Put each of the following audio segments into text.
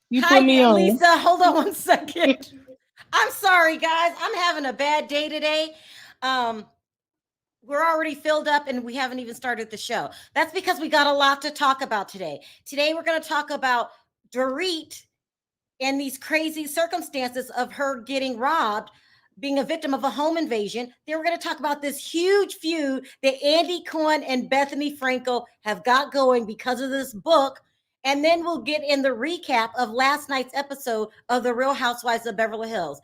You Hi, put me on. Lisa. Hold on one second. I'm sorry, guys. I'm having a bad day today. Um, we're already filled up and we haven't even started the show. That's because we got a lot to talk about today. Today, we're going to talk about Dorit and these crazy circumstances of her getting robbed, being a victim of a home invasion. Then we're going to talk about this huge feud that Andy Cohen and Bethany Frankel have got going because of this book. And then we'll get in the recap of last night's episode of The Real Housewives of Beverly Hills.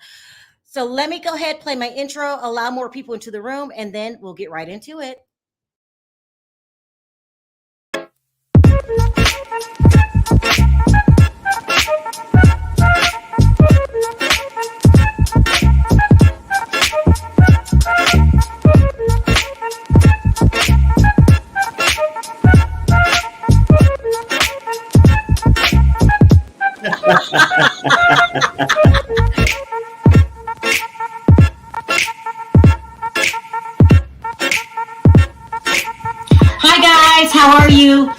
So let me go ahead, play my intro, allow more people into the room, and then we'll get right into it. Hi guys, how are you?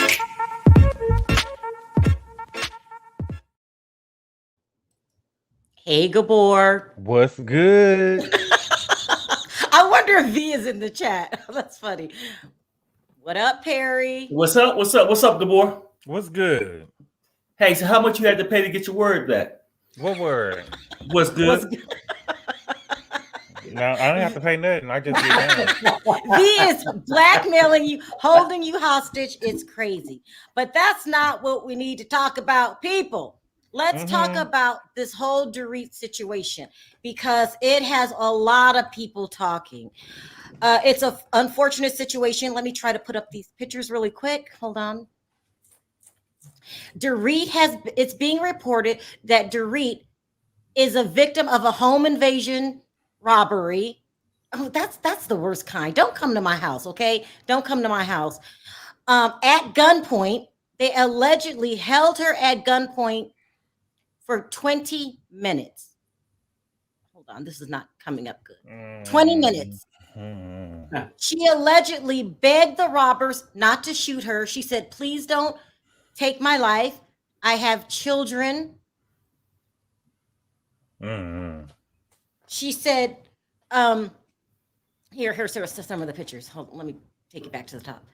Hey Gabor. What's good? I wonder if V is in the chat. That's funny. What up, Perry? What's up? What's up? What's up, Gabor? What's good? Hey, so how much you had to pay to get your word back? What word? What's good? What's good? No, I don't have to pay nothing. I just get down. V is blackmailing you, holding you hostage. It's crazy. But that's not what we need to talk about, people. Let's talk about this whole Dorit situation because it has a lot of people talking. It's an unfortunate situation. Let me try to put up these pictures really quick. Hold on. It's being reported that Dorit is a victim of a home invasion robbery. Oh, that's the worst kind. Don't come to my house, okay? Don't come to my house. At gunpoint, they allegedly held her at gunpoint for 20 minutes. Hold on, this is not coming up good. 20 minutes. She allegedly begged the robbers not to shoot her. She said, please don't take my life. I have children. She said, here's some of the pictures. Hold on, let me take it back to the top.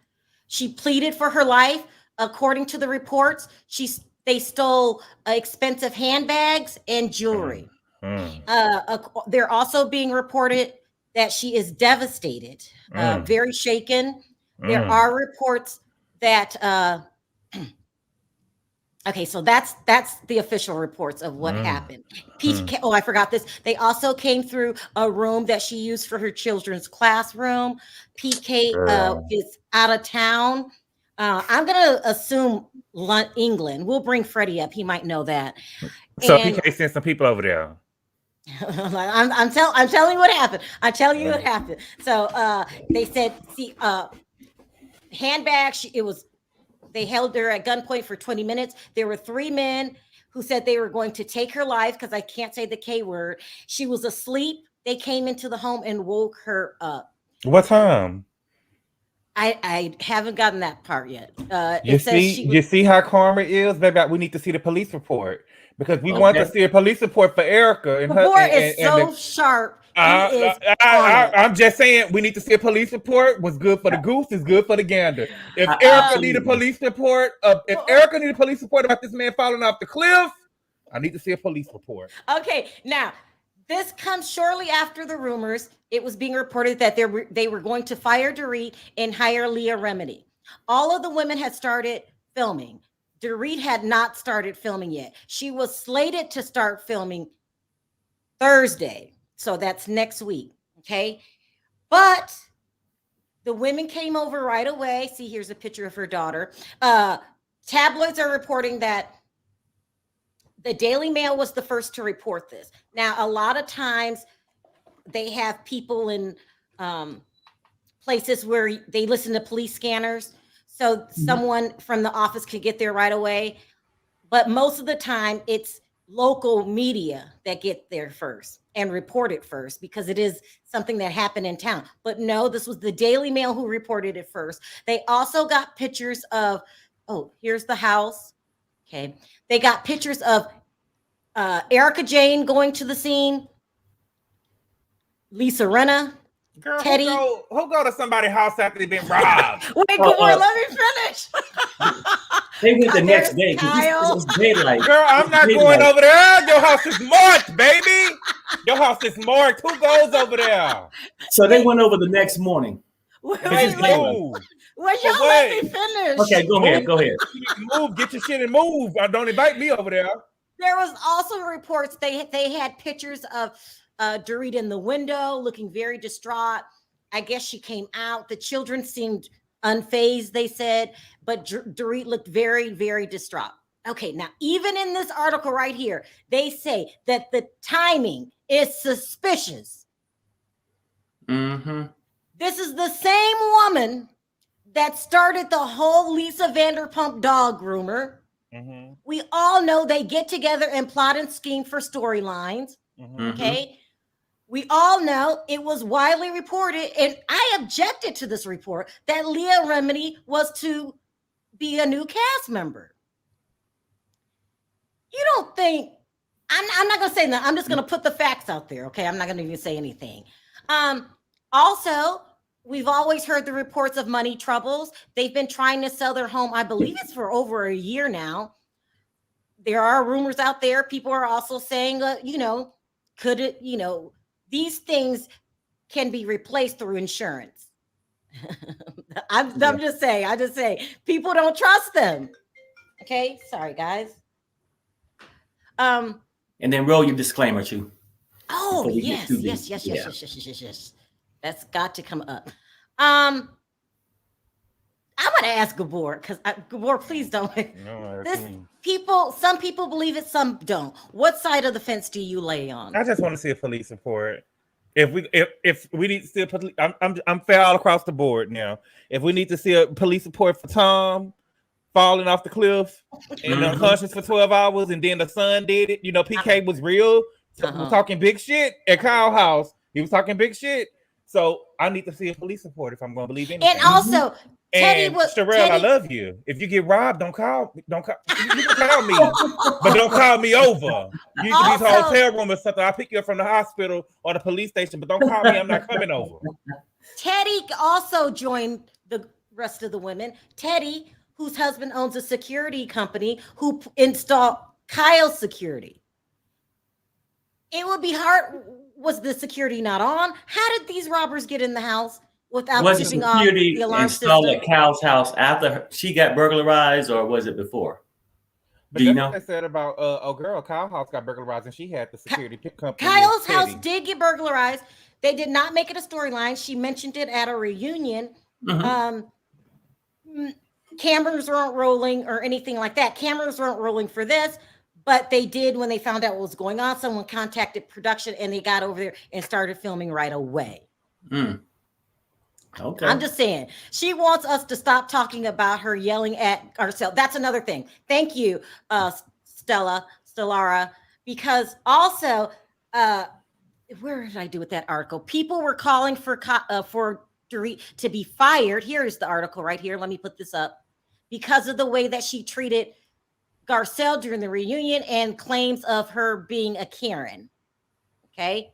She pleaded for her life. According to the reports, they stole expensive handbags and jewelry. They're also being reported that she is devastated, very shaken. There are reports that okay, so that's the official reports of what happened. PK, oh, I forgot this. They also came through a room that she used for her children's classroom. PK is out of town. I'm gonna assume England. We'll bring Freddie up. He might know that. So PK sent some people over there. I'm telling you what happened. I'm telling you what happened. So they said, see, handbag. They held her at gunpoint for 20 minutes. There were 3 men who said they were going to take her life because I can't say the K word. She was asleep. They came into the home and woke her up. What time? I haven't gotten that part yet. You see how karma is, baby. We need to see the police report because we want to see a police report for Erica. And the board is so sharp. I'm just saying we need to see a police report. What's good for the goose is good for the gander. If Erica need a police report, about this man falling off the cliff, I need to see a police report. Okay, now this comes shortly after the rumors. It was being reported that they were going to fire Dorit and hire Leah Remini. All of the women had started filming. Dorit had not started filming yet. She was slated to start filming Thursday. So that's next week, okay? But the women came over right away. See, here's a picture of her daughter. Tabloids are reporting that the Daily Mail was the first to report this. Now, a lot of times they have people in places where they listen to police scanners. So someone from the office could get there right away. But most of the time, it's local media that get there first and report it first because it is something that happened in town. But no, this was the Daily Mail who reported it first. They also got pictures of, here's the house. Okay. They got pictures of Erica Jane going to the scene. Lisa Rinna. Girl, Teddy. who go to somebody's house after they've been robbed? Wait, Gabor, let me finish. They went the There's next day. Kyle. It's daylight. Girl, I'm not going over there. Your house is marked, baby. Your house is marked. Who goes over there? So they went over the next morning. Wait, It's wait, just wait. daylight. Well, y'all let me finish. Okay, go ahead. Go ahead. You need to move. Get your shit and move. Don't invite me over there. There was also reports they had pictures of Dorit in the window looking very distraught. I guess she came out. The children seemed unfazed, they said, but Dorit looked very, very distraught. Okay, now even in this article right here, they say that the timing is suspicious. Mm-hmm. This is the same woman that started the whole Lisa Vanderpump dog rumor. Mm-hmm. We all know they get together and plot and scheme for storylines. Mm-hmm. Okay. We all know it was widely reported, and I objected to this report that Leah Remini was to be a new cast member. You don't think, I'm not going to say that. I'm just going to put the facts out there. Okay. I'm not going to even say anything. Also, we've always heard the reports of money troubles. They've been trying to sell their home. I believe it's for over a year now. There are rumors out there. People are also saying, could it, these things can be replaced through insurance. I'm just saying, I just say people don't trust them. Okay. Sorry, guys. And then roll your disclaimer too. Oh, yes. That's got to come up. I'm going to ask Gabor, because Gabor, please don't. No, some people believe it, some don't. What side of the fence do you lay on? I just want to see a police report. If we need to see a police, I'm fair all across the board now. If we need to see a police report for Tom falling off the cliff and unconscious for 12 hours, and then the son did it. PK was real, talking big shit at Kyle's house. He was talking big shit. So I need to see a police report if I'm going to believe anything. And also, Sharrell, I love you. If you get robbed, don't call. You can call me, but don't call me over. You can be to a hotel room or something. I'll pick you up from the hospital or the police station, but don't call me. I'm not coming over. Teddi also joined the rest of the women. Teddi, whose husband owns a security company, who installed Kyle's security. It would be hard. Was the security not on? How did these robbers get in the house without tipping off the alarm installed system? At Kyle's house after she got burglarized, or was it before? Do you know what I said about Kyle's house got burglarized and she had the security company? Kyle's house did get burglarized. They did not make it a storyline. She mentioned it at a reunion. Mm-hmm. Cameras weren't rolling or anything like that. Cameras weren't rolling for this. But they did when they found out what was going on. Someone contacted production and they got over there and started filming right away. Okay. I'm just saying, she wants us to stop talking about her yelling at ourselves. That's another thing. Thank you, Stellara, because also, where did I do with that article? People were calling for Dorit to be fired. Here's the article right here. Let me put this up. Because of the way that she treated Garcelle during the reunion and claims of her being a Karen. Okay.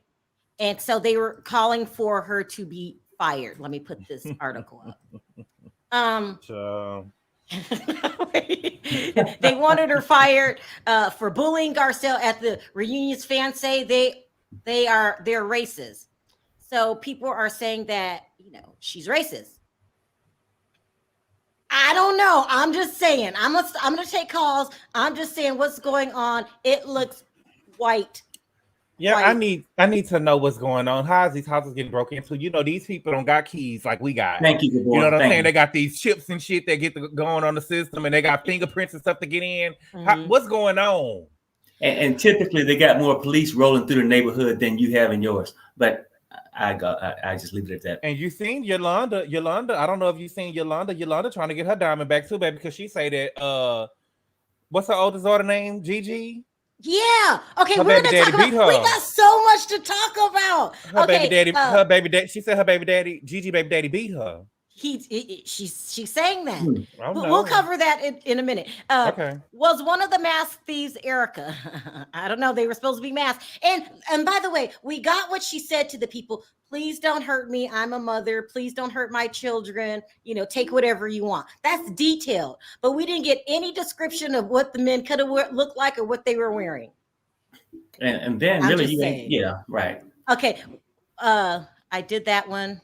And so they were calling for her to be fired. Let me put this article up. They wanted her fired for bullying Garcelle at the reunions. Fans say they're racist. So people are saying that, she's racist. I don't know. I'm just saying. I'm gonna take calls. I'm just saying what's going on. It looks white. Yeah, white. I need to know what's going on. How is these houses getting broken into? These people don't got keys like we got. Thank you. You know what I'm saying? They got these chips and shit that get going on the system, and they got fingerprints and stuff to get in. Mm-hmm. What's going on? And typically they got more police rolling through the neighborhood than you have in yours. But I just leave it at that. And you seen Yolanda, I don't know if you seen Yolanda trying to get her diamond back too, baby, because she say that what's her oldest daughter name? Gigi? Yeah. Okay, we got so much to talk about. Her baby daddy, she said her baby daddy, Gigi baby daddy beat her. she's saying that. Oh, no. We'll cover that in a minute. Okay. Was one of the masked thieves Erica? I don't know. They were supposed to be masked. And by the way, we got what she said to the people. Please don't hurt me. I'm a mother. Please don't hurt my children. You know, take whatever you want. That's detailed. But we didn't get any description of what the men could have looked like or what they were wearing. And then I'm really, just saying. yeah, right. Okay. I did that one.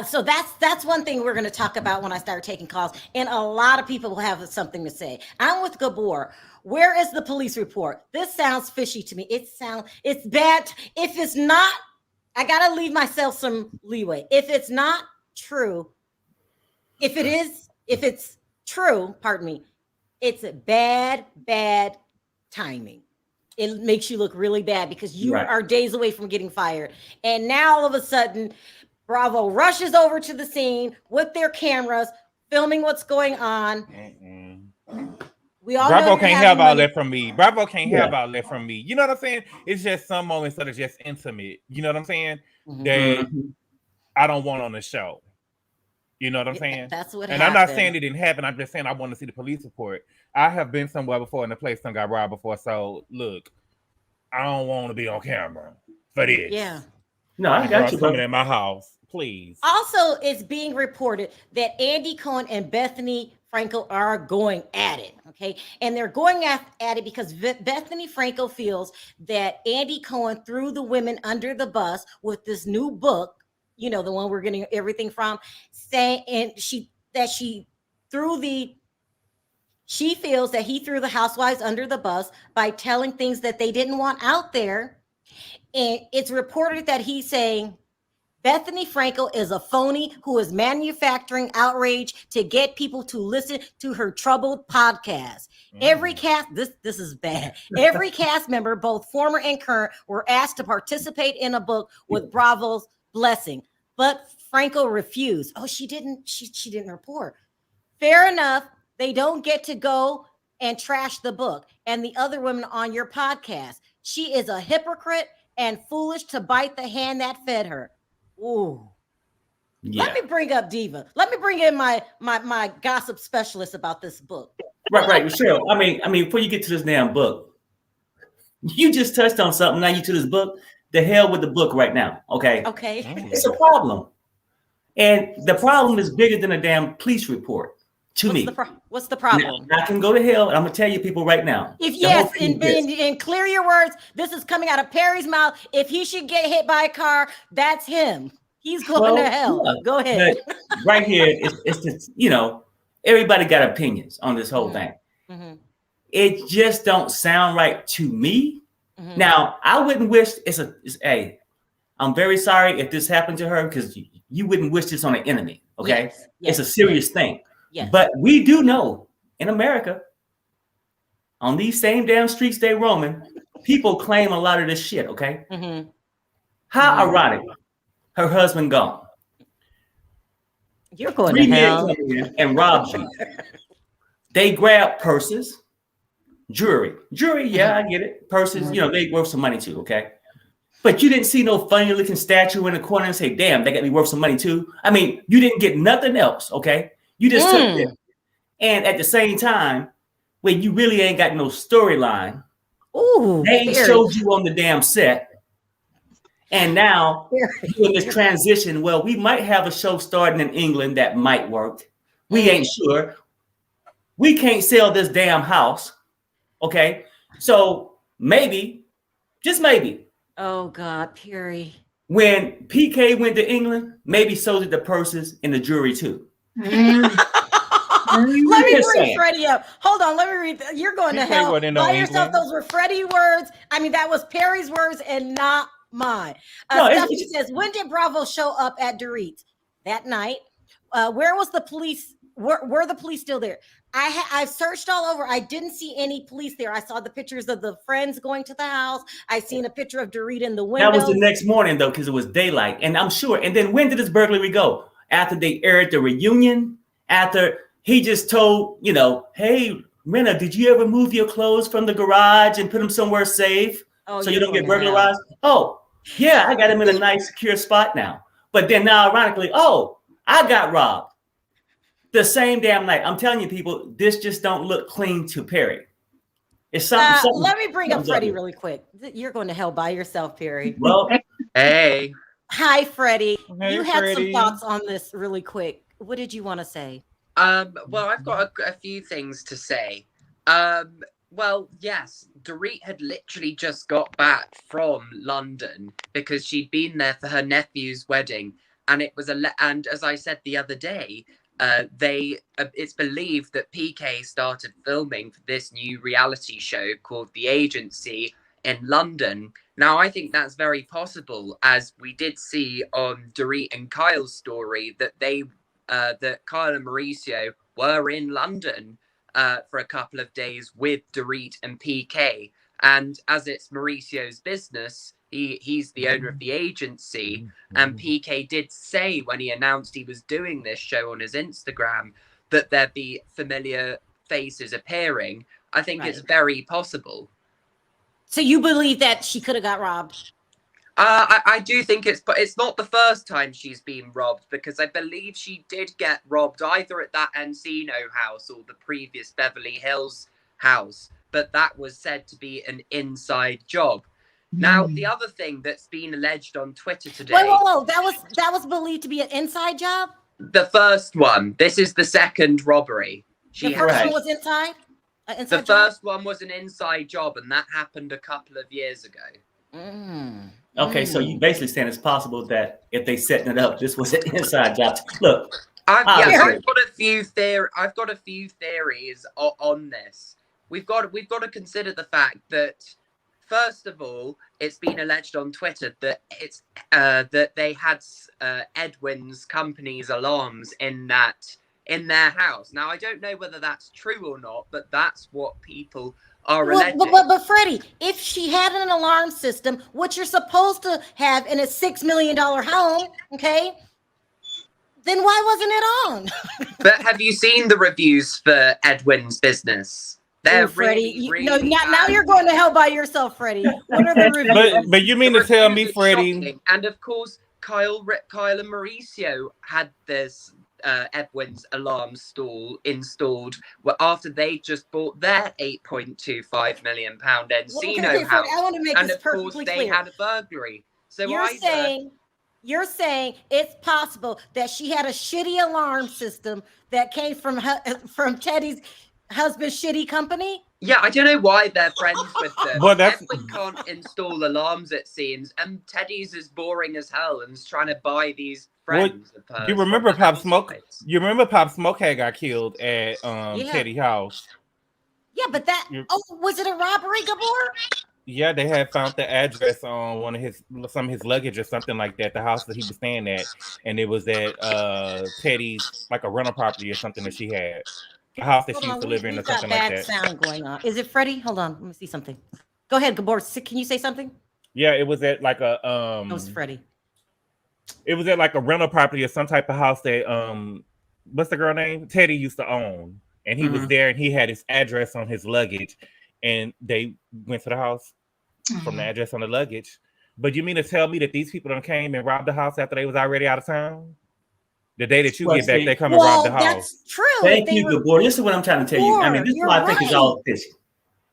So that's one thing we're going to talk about when I start taking calls, and a lot of people will have something to say. I'm with Gabor. Where is the police report? This sounds fishy to me. It's bad. If it's not, I got to leave myself some leeway. If it's not true, if it's true, pardon me, it's a bad timing. It makes you look really bad because you are days away from getting fired. And now all of a sudden, Bravo rushes over to the scene with their cameras, filming what's going on. We all Bravo know can't have all that from me. Bravo can't have all that from me. You know what I'm saying? It's just some moments that are just intimate. You know what I'm saying? That I don't want on the show. You know what I'm saying? That's what and happened. I'm not saying it didn't happen. I'm just saying I want to see the police report. I have been somewhere before and the place done got robbed before. So look, I don't want to be on camera for this. Yeah. No, I got you. Coming in my house, please. Also, it's being reported that Andy Cohen and Bethenny Frankel are going at it. Okay. And they're going at it because Bethenny Frankel feels that Andy Cohen threw the women under the bus with this new book, you know, the one we're getting everything from, she feels that he threw the housewives under the bus by telling things that they didn't want out there. And it's reported that he's saying Bethenny Frankel is a phony who is manufacturing outrage to get people to listen to her troubled podcast. Every cast, this is bad. Every cast member, both former and current, were asked to participate in a book with Bravo's blessing, but Frankel refused. Oh, she didn't report. Fair enough. They don't get to go and trash the book and the other women on your podcast. She is a hypocrite and foolish to bite the hand that fed her. Ooh. Yeah. Let me bring up Diva. Let me bring in my gossip specialist about this book. Right, Sharrell. I mean, before you get to this damn book, you just touched on something. Now you to this book. The hell with the book right now. Okay. It's a problem, and the problem is bigger than a damn police report. What's the problem? Now, I can go to hell, and I'm gonna tell you people right now. If and clear your words, this is coming out of Perry's mouth. If he should get hit by a car, that's him. He's going to hell. Yeah, go ahead. Right here, it's just, you know, everybody got opinions on this whole thing. It just don't sound right to me. Now, I wouldn't wish hey, I'm very sorry if this happened to her because you wouldn't wish this on an enemy. Okay, it's a serious thing. Yes. But we do know in America, on these same damn streets they roaming, people claim a lot of this shit, okay? How ironic. Her husband gone. You're going to hell. And robbed you. They grab purses, jewelry, yeah, I get it. Purses, you know, they worth some money too, okay? But you didn't see no funny looking statue in the corner and say, damn, they got to be worth some money too. I mean, you didn't get nothing else, okay? You just took it. And at the same time, when you really ain't got no storyline, they showed you on the damn set. And now you're in this transition. Well, we might have a show starting in England that might work. We ain't sure. We can't sell this damn house. Okay. So maybe, just maybe. Oh God, Perry. When PK went to England, maybe so did the purses and the jewelry too. Let me bring Freddie up. Hold on, let me read. You're going to hell by yourself. Those were Freddie words. I mean, that was Perry's words and not mine. Stephanie says, when did Bravo show up at Dorit? That night. Where was the police? Were the police still there? I've searched all over. I didn't see any police there. I saw the pictures of the friends going to the house. I seen a picture of Dorit in the window. That was the next morning though, because it was daylight. And I'm sure. And then when did this burglary go? After they aired the reunion? After he just told, you know, hey, Rena, did you ever move your clothes from the garage and put them somewhere safe so you don't get burglarized? Oh, yeah, I got him in a nice secure spot now. But then now, ironically, oh, I got robbed. The same damn night. I'm telling you, people, this just don't look clean to Perry. It's something. Let me bring up Freddie really quick. You're going to hell by yourself, Perry. Well, hey. Hi, Freddie. Hey, you had Freddie. some thoughts on this really quick. What did you want to say? Well, I've got a few things to say. Well, yes, Dorit had literally just got back from London because she'd been there for her nephew's wedding, and it was and as I said the other day, it's believed that PK started filming for this new reality show called The Agency in London. Now, I think that's very possible, as we did see on Dorit and Kyle's story that that Kyle and Mauricio were in London for a couple of days with Dorit and PK. And as it's Mauricio's business, he's the owner of the agency. And PK did say when he announced he was doing this show on his Instagram that there'd be familiar faces appearing. I think it's very possible. So you believe that she could have got robbed? I do think it's not the first time she's been robbed, because I believe she did get robbed either at that Encino house or the previous Beverly Hills house, but that was said to be an inside job. Now, the other thing that's been alleged on Twitter today. Whoa. That was believed to be an inside job? The first one. This is the second robbery. The first one was inside? The first one was an inside job, and that happened a couple of years ago. Okay, so you basically saying it's possible that if they setting it up, this was an inside job. Look, I've got a few theories on this. We've got to consider the fact that, first of all, it's been alleged on Twitter that that they had Edwin's company's alarms in their house. Now, I don't know whether that's true or not, but that's what people are alleging. But Freddie, if she had an alarm system, which you're supposed to have in a $6 million home, okay, then why wasn't it on? But have you seen the reviews for Edwin's business? They're Freddie, really now you're going to hell by yourself, Freddie. What are the reviews? But you mean to tell me, Freddie? Shocking. And of course, Kyle and Mauricio had this Edwin's alarm installed after they just bought their £8.25 million Encino house. I want to make and this of course, perfectly they clear. had a burglary. So You're saying it's possible that she had a shitty alarm system that came from Teddy's husband's shitty company? Yeah, I don't know why they're friends with them. Well, Edwin can't install alarms, it seems, and Teddy's is boring as hell and is trying to buy these friends. Well, you remember Pop Smoke? You remember Pop Smoke had got killed at Teddy's house? Yeah, but was it a robbery, Gabor? Yeah, they had found the address on some of his luggage or something like that, the house that he was staying at, and it was at Teddy's, like a rental property or something that she had. The house that she used to live in or something like that. Sound going on. Is it Freddie? Hold on, let me see something. Go ahead, Gabor. Can you say something? Yeah, it was at like a That was Freddie. It was at like a rental property or some type of house that what's the girl name? Teddy used to own, and he was there, and he had his address on his luggage, and they went to the house from the address on the luggage. But you mean to tell me that these people done came and robbed the house after they was already out of town? The day that you get back, they come and rob the house. That's true. Thank you, Gabor. This is what I'm trying to tell you. I mean, this is why I think it's all fishy.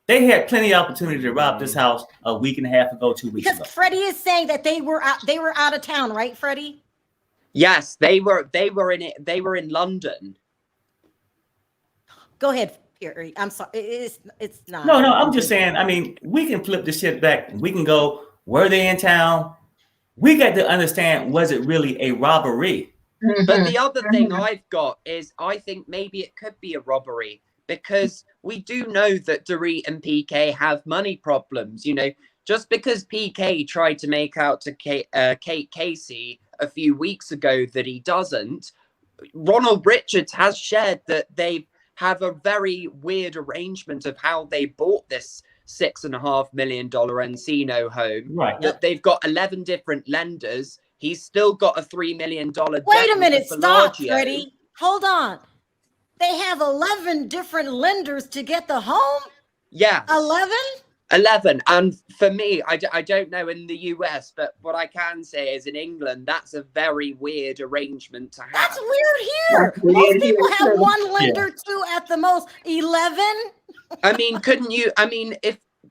They had plenty of opportunity to rob this house a week and a half ago, 2 weeks ago. Because Freddie is saying that they were out of town, right, Freddie? Yes, they were in it. They were in London. Go ahead, Perry. I'm sorry. It's not. No, I'm just saying, I mean, we can flip this shit back. We can go, were they in town? We got to understand, was it really a robbery? But the other thing I've got is I think maybe it could be a robbery, because we do know that Dorit and PK have money problems. You know, just because PK tried to make out to Kate Casey a few weeks ago that he doesn't, Ronald Richards has shared that they have a very weird arrangement of how they bought this $6.5 million Encino home. Right. That they've got 11 different lenders. He's still got a $3 million debt. Wait a minute, stop, Freddie. Hold on. They have 11 different lenders to get the home? Yeah. 11? 11. And for me, I don't know in the US, but what I can say is in England, that's a very weird arrangement to have. That's weird here. Most people have one lender, two at the most. 11? I mean, couldn't you? I mean,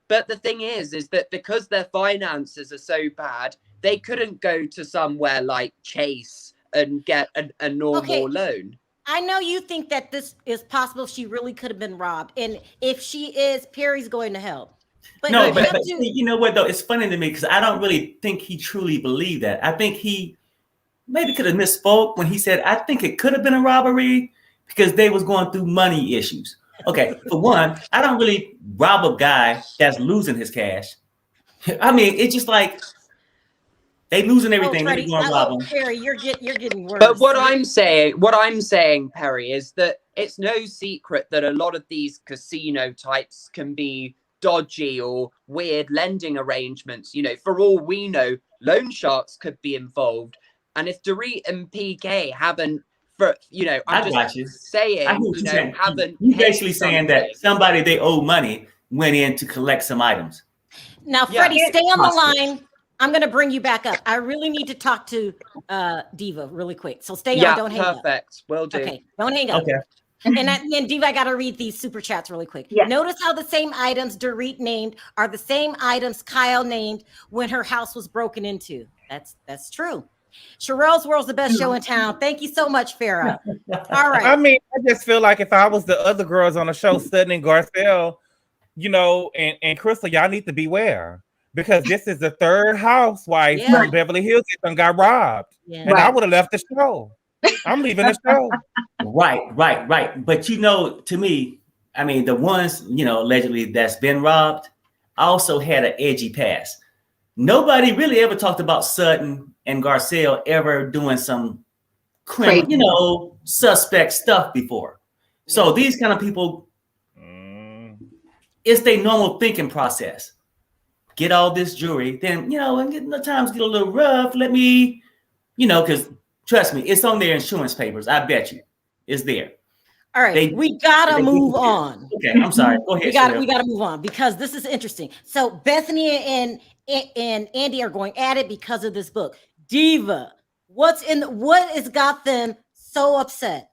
but the thing is that because their finances are so bad, they couldn't go to somewhere like Chase and get a normal loan. I know you think that this is possible. She really could have been robbed. And if she is, Perry's going to help. But you know what, though? It's funny to me because I don't really think he truly believed that. I think he maybe could have misspoke when he said, I think it could have been a robbery because they was going through money issues. Okay, for one, I don't really rob a guy that's losing his cash. I mean, it's just like they losing everything. They're going to rob them. Perry, you're getting worse. But what I'm saying, Perry, is that it's no secret that a lot of these casino types can be dodgy or weird lending arrangements. You know, for all we know, loan sharks could be involved. And if Dorit and PK haven't, I'm just saying, haven't. You basically saying that somebody they owe money went in to collect some items. Now, Freddie, stay on the line. I'm going to bring you back up. I really need to talk to Diva really quick. So stay on. Don't hang up. Perfect. Will do. Okay. Don't hang up. Okay. And Diva, I got to read these super chats really quick. Yeah. Notice how the same items Dorit named are the same items Kyle named when her house was broken into. That's true. Sharrell's World's the best show in town. Thank you so much, Farrah. All right. I mean, I just feel like if I was the other girls on the show studying Garcelle, and Crystal, y'all need to beware. Because this is the third housewife from Beverly Hills that got robbed. Yeah. And I would have left the show. I'm leaving the show. Right. But to me, I mean, the ones, allegedly that's been robbed also had an edgy past. Nobody really ever talked about Sutton and Garcelle ever doing some criminal, suspect stuff before. So these kind of people, it's their normal thinking process. Get all this jewelry, then, and the times get a little rough. Let me, because trust me, it's on their insurance papers. I bet you it's there. All right, we gotta move on. Okay, I'm sorry. Go ahead. We gotta move on because this is interesting. So Bethenny and Andy are going at it because of this book. Diva, what has got them so upset?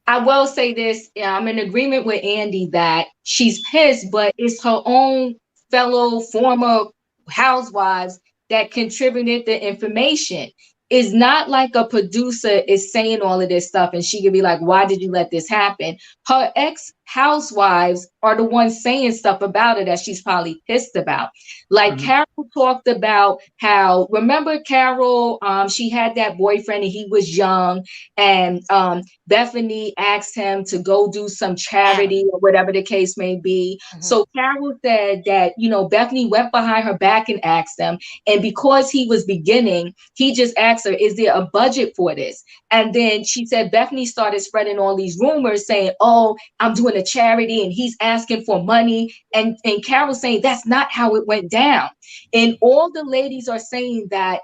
I will say this. I'm in agreement with Andy that she's pissed, but it's her own fellow former housewives that contributed the information. It's not like a producer is saying all of this stuff and she could be like, why did you let this happen? Her ex-housewives are the ones saying stuff about it that she's probably pissed about. Like Carol talked about how, remember Carol, she had that boyfriend and he was young, and Bethenny asked him to go do some charity or whatever the case may be. So Carol said that, Bethenny went behind her back and asked him, and because he was beginning, he just asked her, is there a budget for this? And then she said Bethenny started spreading all these rumors saying, oh, I'm doing a charity and he's asking for money. And Carol saying that's not how it went down. And all the ladies are saying that,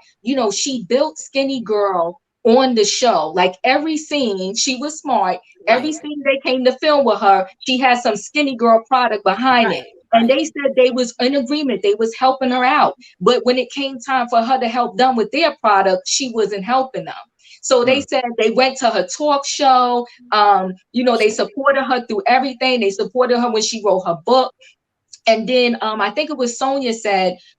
she built Skinny Girl on the show. Like every scene, she was smart. Every scene they came to film with her, she had some Skinny Girl product behind it. And they said they was in agreement. They was helping her out. But when it came time for her to help them with their product, she wasn't helping them. So they said they went to her talk show. They supported her through everything. They supported her when she wrote her book. And then I think it was Sonia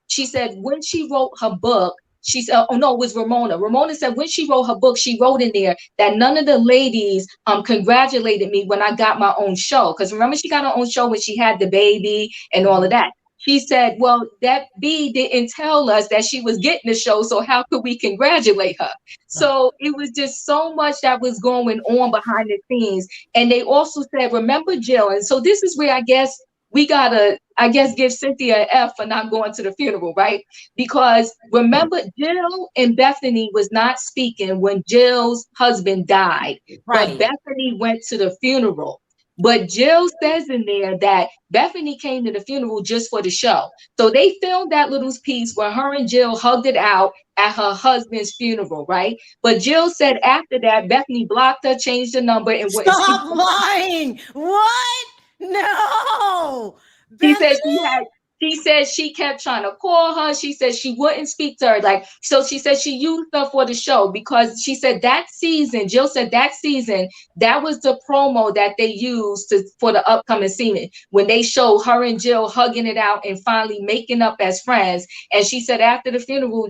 she said when she wrote her book, she said, oh no, it was Ramona. Ramona said when she wrote her book, she wrote in there that none of the ladies congratulated me when I got my own show. Because remember, she got her own show when she had the baby and all of that. She said, well, that B didn't tell us that she was getting the show, so how could we congratulate her? So it was just so much that was going on behind the scenes. And they also said, remember Jill? And so this is where I guess we gotta, give Cynthia an F for not going to the funeral, right? Because remember, Jill and Bethenny was not speaking when Jill's husband died. Right. But Bethenny went to the funeral. But Jill says in there that Bethenny came to the funeral just for the show. So they filmed that little piece where her and Jill hugged it out at her husband's funeral, right? But Jill said after that, Bethenny blocked her, changed the number, and went. Stop lying! What? No. She said she had. She said she kept trying to call her. She said she wouldn't speak to her. Like, so she said she used her for the show because she said that season, Jill said that season, that was the promo that they used for the upcoming season when they showed her and Jill hugging it out and finally making up as friends. And she said after the funeral,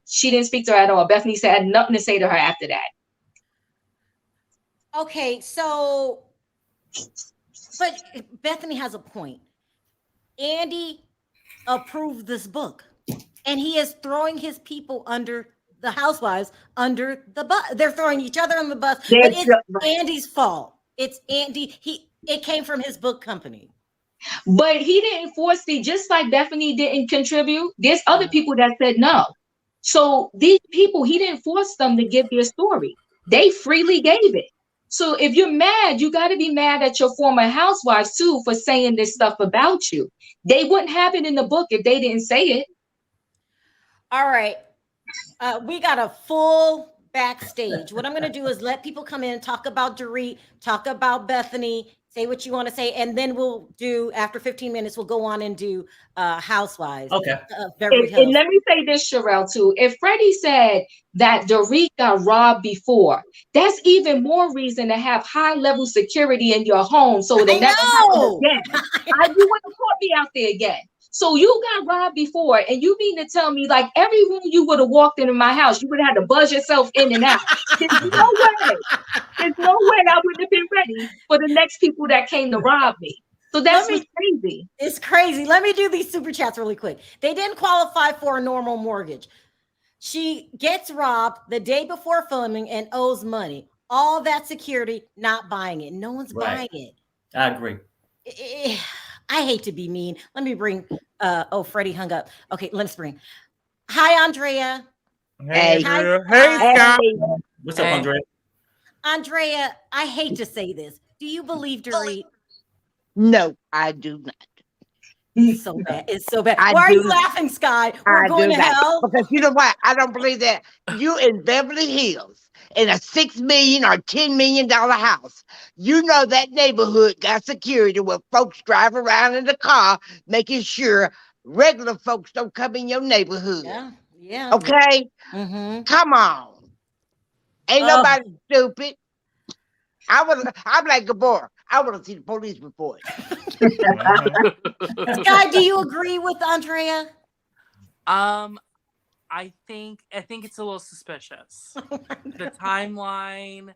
she didn't speak to her at all. Bethenny said had nothing to say to her after that. Okay, so, but Bethenny has a point. Andy approved this book, and he is throwing his people under the housewives under the bus. They're throwing each other on the bus, but it's Andy's fault. It's Andy. It came from his book company. But he didn't force it, just like Bethenny didn't contribute. There's other people that said no. So these people, he didn't force them to give their story. They freely gave it. So if you're mad, you got to be mad at your former housewives too for saying this stuff about you. They wouldn't have it in the book if they didn't say it. All right. We got a full backstage. What I'm going to do is let people come in, talk about Dorit, talk about Bethenny, say what you want to say, and then we'll do, after 15 minutes, we'll go on and do Housewives. Okay. And let me say this, Sharrell, too. If Freddie said that Dorit got robbed before, that's even more reason to have high-level security in your home so that never happens again. You wouldn't caught me out there again. So you got robbed before, and you mean to tell me, like, every room you would have walked into my house, you would have had to buzz yourself in and out. There's no way. There's no way I would have been ready for the next people that came to rob me. So that's crazy. It's crazy. Let me do these super chats really quick. They didn't qualify for a normal mortgage. She gets robbed the day before filming and owes money. All that security, not buying it. No one's buying it. I agree. I hate to be mean. Let me bring, Freddie hung up. Okay, let's bring. Hi, Andrea. Hey, Hi. Hey, Scott. What's up, Andrea? Andrea, I hate to say this. Do you believe Dorit? No, I do not. It's so bad. It's so bad. Why are you laughing, Sky? We're going to hell. Because you know what? I don't believe that. You in Beverly Hills in a $6 million or $10 million house. You know that neighborhood got security where folks drive around in the car, making sure regular folks don't come in your neighborhood. Yeah. Okay? Mm-hmm. Come on. Ain't nobody stupid. I'm like Gabor. I want to see the police report. Sky, do you agree with Andrea? I think it's a little suspicious. The timeline,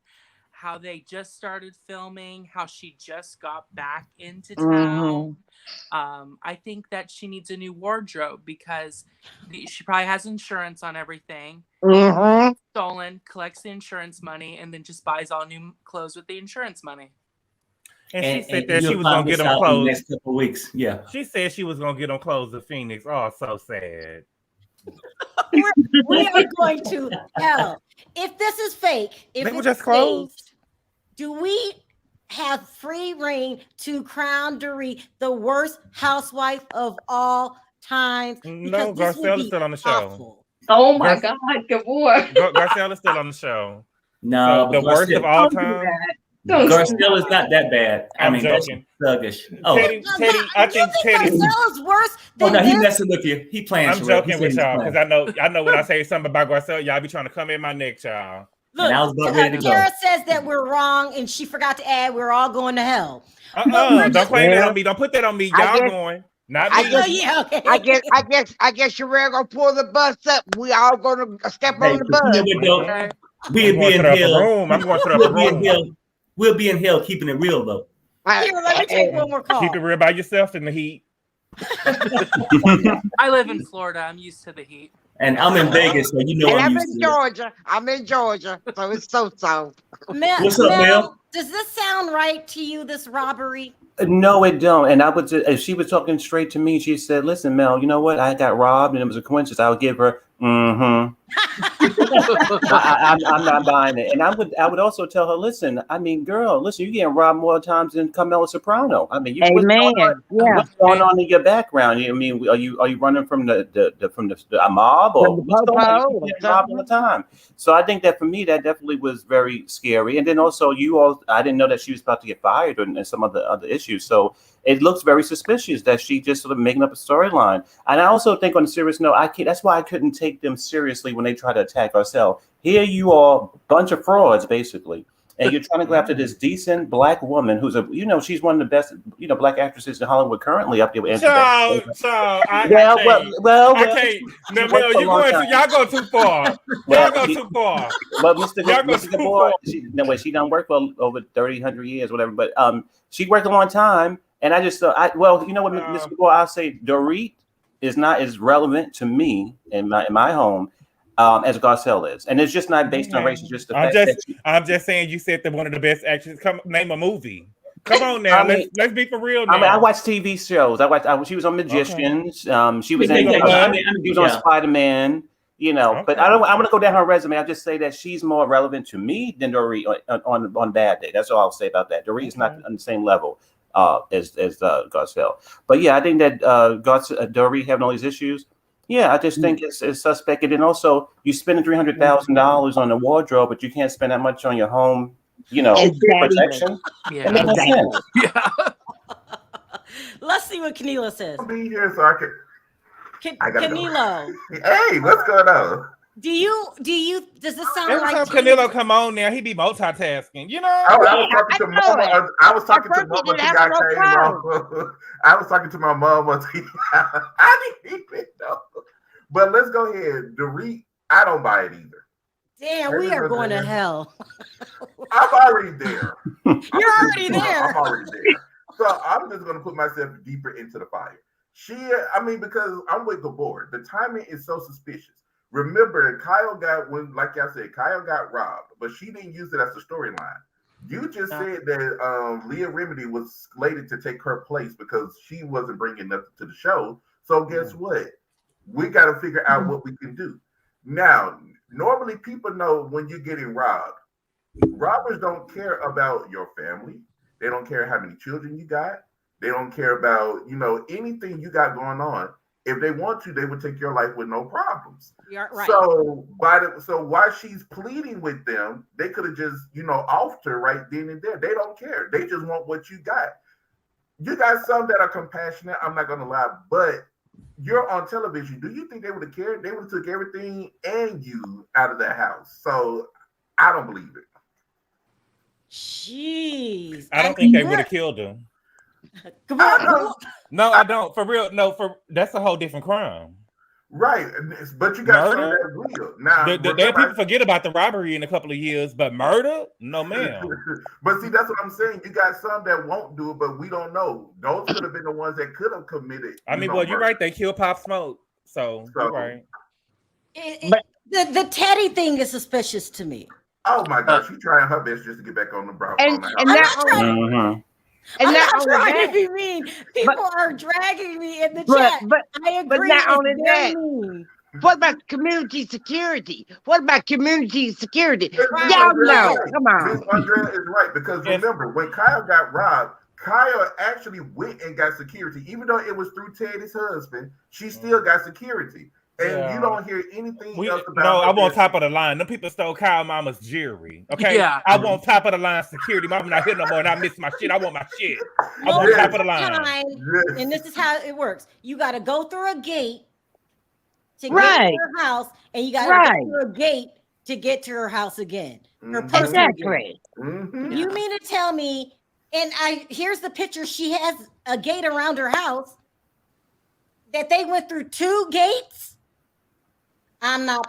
how they just started filming, how she just got back into town. I think that she needs a new wardrobe because she probably has insurance on everything. Stolen, collects the insurance money, and then just buys all new clothes with the insurance money. And she said that she was gonna get them clothes next couple of weeks. Yeah, she said she was gonna get them clothes to Phoenix. Oh, so sad. We are going to hell. If this is fake, if it's just closed, do we have free reign to crown Dorit the worst housewife of all time? No, Garcella's still on the show. Awful. Oh my God, Gabor. Garcella's still on the show. No, so the worst of all time. Garcelle is not that bad. I mean, joking. That's thuggish. Oh, Teddi, I think Teddi. Garcelle's worse than no, he messing with you. He playing. I'm joking with y'all because I know when I say something about Garcelle, y'all be trying to come in my neck, y'all. Look, I was about ready to go. Tara says that we're wrong, and she forgot to add we're all going to hell. Don't claim that on me. Don't put that on me. Y'all going. Not me. Okay. I guess Sharrell gonna pull the bus up. We all gonna step on the bus. We'll be in hell. I'm going to the room. We'll be in hell keeping it real though. Here, let me take one more call. Keep it real by yourself in the heat. I live in Florida. I'm used to the heat. And I'm in Vegas, so you know And I'm in Georgia. I'm in Georgia, so it's so. What's up, Mel? Does this sound right to you, this robbery? No, it don't. And I would, if she was talking straight to me, she said, "Listen, Mel, you know what? I got robbed, and it was a coincidence." I would give her, I'm not buying it. And I would also tell her, "Listen, I mean, girl, listen, you're getting robbed more times than Carmela Soprano. I mean, what's going on in your background? I mean, are you running from the mob or what's going on? You're getting robbed all the time." So I think that for me, that definitely was very scary. And then also, I didn't know that she was about to get fired and some other issues. So it looks very suspicious that she just sort of making up a storyline. And I also think on a serious note, that's why I couldn't take them seriously when they try to attack ourselves. Here you are, bunch of frauds, basically. And you're trying to go after this decent black woman who's she's one of the best, black actresses in Hollywood currently up there with Y'all go too far. Y'all go too far. But Mr. Gabor, she done work for over 100 years, whatever. But she worked a long time, and I just thought, you know what, Mr. Gabor, I'll say Dorit is not as relevant to me in my home as Garcelle is, and it's just not based on race. It's just the fact I'm just saying, you said that one of the best actors. Come name a movie. Come on now, let's be for real now. I watch TV shows. She was on Magicians. Okay. She was on Spider-Man. But I want to go down her resume. I'll just say that she's more relevant to me than Dorit on Bad Day. That's all I'll say about that. Dorit is not on the same level as Garcelle. But yeah, I think that Dorit having all these issues. Yeah, I just think it's suspect. And then also, you spending $300,000 on a wardrobe, but you can't spend that much on your home, protection. Yeah. Let's see what Kenila says. I'll be here so I can. Kenilo. Hey, what's going on? Does this sound every like time Canelo come on now, he be multitasking, I was talking to Mama. I was talking to Mama. I was talking to my mama. I didn't even know. But let's go ahead. Dorit, I don't buy it either. Damn, we are going to hell. I'm already there. You're already there. I'm already there. So I'm just going to put myself deeper into the fire. Because I'm with Gabor. The timing is so suspicious. Remember, Kyle got robbed, but she didn't use it as a storyline. You just said that Leah Remedy was slated to take her place because she wasn't bringing nothing to the show. So guess what? We got to figure out what we can do. Now, normally people know when you're getting robbed. Robbers don't care about your family. They don't care how many children you got. They don't care about, anything you got going on. If they want to, they would take your life with no problems. You're right. So while she's pleading with them, they could have just, offed her right then and there. They don't care. They just want what you got. You got some that are compassionate. I'm not going to lie, but you're on television. Do you think they would have cared? They would have took everything and you out of that house. So I don't believe it. Jeez. I don't think they would have killed him. No, I don't. For real, no. That's a whole different crime. Right, but you got some that real. Now, people forget about the robbery in a couple of years, but murder, no, ma'am. But see, that's what I'm saying. You got some that won't do it, but we don't know. Those could have been the ones that could have committed. You're right. They killed Pop Smoke, so you're right. The Teddi thing is suspicious to me. Oh my gosh, she's trying her best just to get back on the brow. I'm not trying to be mean. People are dragging me in the chat. But I agree. But not only that, what about community security? Y'all know. Come on. Ms. Andrea is right, because remember, when Kyle got robbed, Kyle actually went and got security. Even though it was through Teddy's husband, she still got security. And you don't hear anything else about No, I want top of the line. Them people stole Kyle Mama's jewelry. Okay? Yeah. I want top of the line security. Mama not here no more and I miss my shit. I want my shit. I want top of the line. And this is how it works. You got to go through a gate to get to her house, and you got to go through a gate to get to her house again. Her exactly. You mean to tell me, and here's the picture, she has a gate around her house, that they went through 2 gates? I'm not.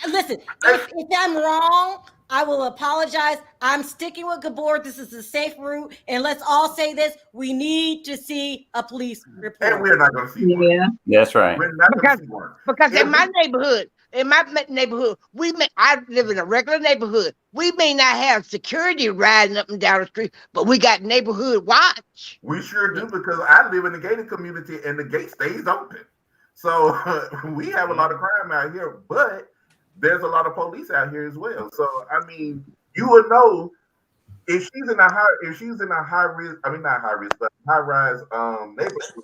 Listen, if I'm wrong, I will apologize. I'm sticking with Gabor. This is a safe route, and let's all say this: we need to see a police report. And we're not going to see one. Yeah, that's right. We're not going to see one. Because in my neighborhood, I live in a regular neighborhood. We may not have security riding up and down the street, but we got neighborhood watch. We sure do, because I live in a gated community, and the gate stays open. So we have a lot of crime out here, but there's a lot of police out here as well. So you would know if she's in a high rise neighborhood.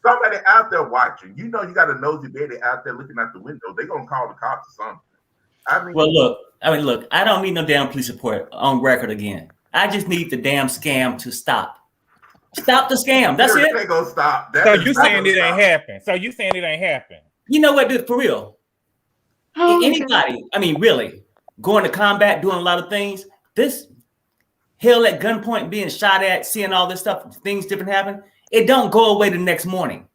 Somebody out there watching. You got a nosy baby out there looking out the window. They're gonna call the cops or something. Look. I don't need no damn police report on record again. I just need the damn scam to stop. Stop the scam. That's it. They gonna stop. So you saying it ain't happen? So you saying it ain't happen? You know what, dude? For real. Anybody, I mean, really, going to combat, doing a lot of things. This hell at gunpoint, being shot at, seeing all this stuff, things different happen. It don't go away the next morning.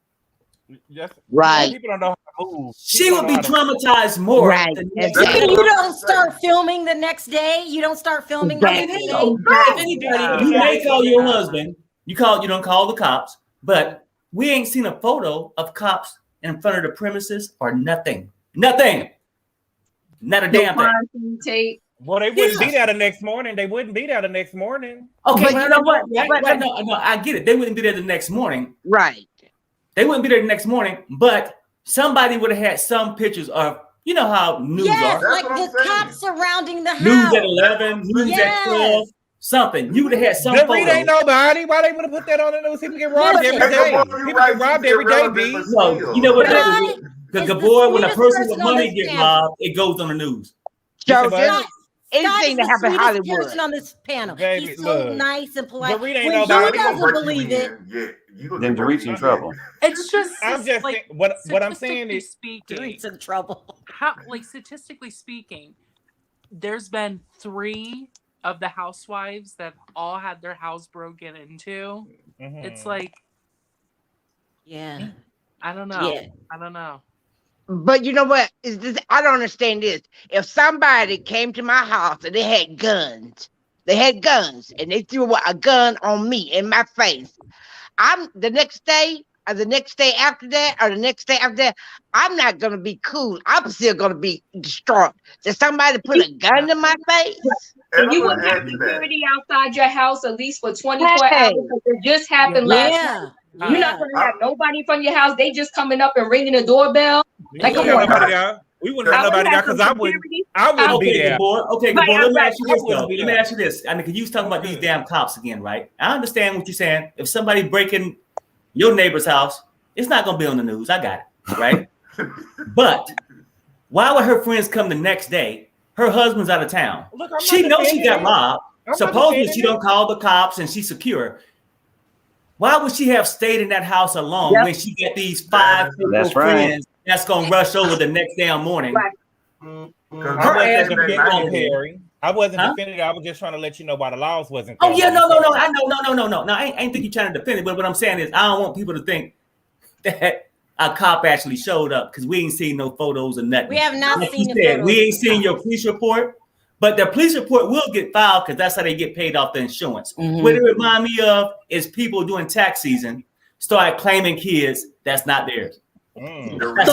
Yes. Right. People don't know how to move. She would be traumatized more. Right. You don't start filming the next day. You don't start filming the next day. If anybody, you may call your husband. You don't call the cops, but we ain't seen a photo of cops in front of the premises or nothing. Nothing. Not a damn thing. Well, they wouldn't be there the next morning. They wouldn't be there the next morning. Okay, but you know what? No, I get it. They wouldn't be there the next morning. Right. They wouldn't be there the next morning, but somebody would have had some pictures of, you know how news are. Like the cops surrounding the house. News at 11, news at 12, something. You would have had some Dorit ain't nobody. Why they would have put that on the news? People get robbed every day. People get robbed every day, B. No, you know what that is? Because Gabor, when a person with money gets robbed, it goes on the news. Anything that happened in Hollywood. Person on this panel. Baby, he's so nice and polite. Dorit ain't when nobody. you doesn't believe it, then Dorit's in trouble. It's just I'm just like, what I'm saying is speaking, Dorit's in trouble. How, like, statistically speaking, there's been 3 of the housewives that all had their house broken into. Mm-hmm. It's like, I don't know. Yeah. I don't know. But you know what? I don't understand this. If somebody came to my house and they had guns, and they threw a gun on me in my face, I'm the next day after that, I'm not gonna be cool. I'm still gonna be distraught. Did somebody put a gun in my face? And you wouldn't have security outside your house at least for 24 hours because it just happened last night. You're not going to have nobody from your house. They just coming up and ringing the doorbell. Like, come on. We wouldn't have nobody there because I wouldn't be there. Okay, Gabor, let me ask you this though. Let me ask you this. I mean, because you was talking about these damn cops again, right? I understand what you're saying. If somebody breaking your neighbor's house, it's not going to be on the news. I got it, right? But why would her friends come the next day? Her husband's out of town. Look, she knows she got robbed. Supposedly she don't call the cops and she's secure. Why would she have stayed in that house alone when she get these 5 friends that's gonna rush over the next damn morning? I wasn't defending I was just trying to let you know why the laws wasn't. Oh yeah, no. I know, no. I ain't think you're trying to defend it, but what I'm saying is I don't want people to think that a cop actually showed up because we ain't seen no photos or nothing. We have not seen the photos. We ain't seen your police report, but the police report will get filed because that's how they get paid off the insurance. What it remind me of is people doing tax season start claiming kids that's not theirs. Don't do that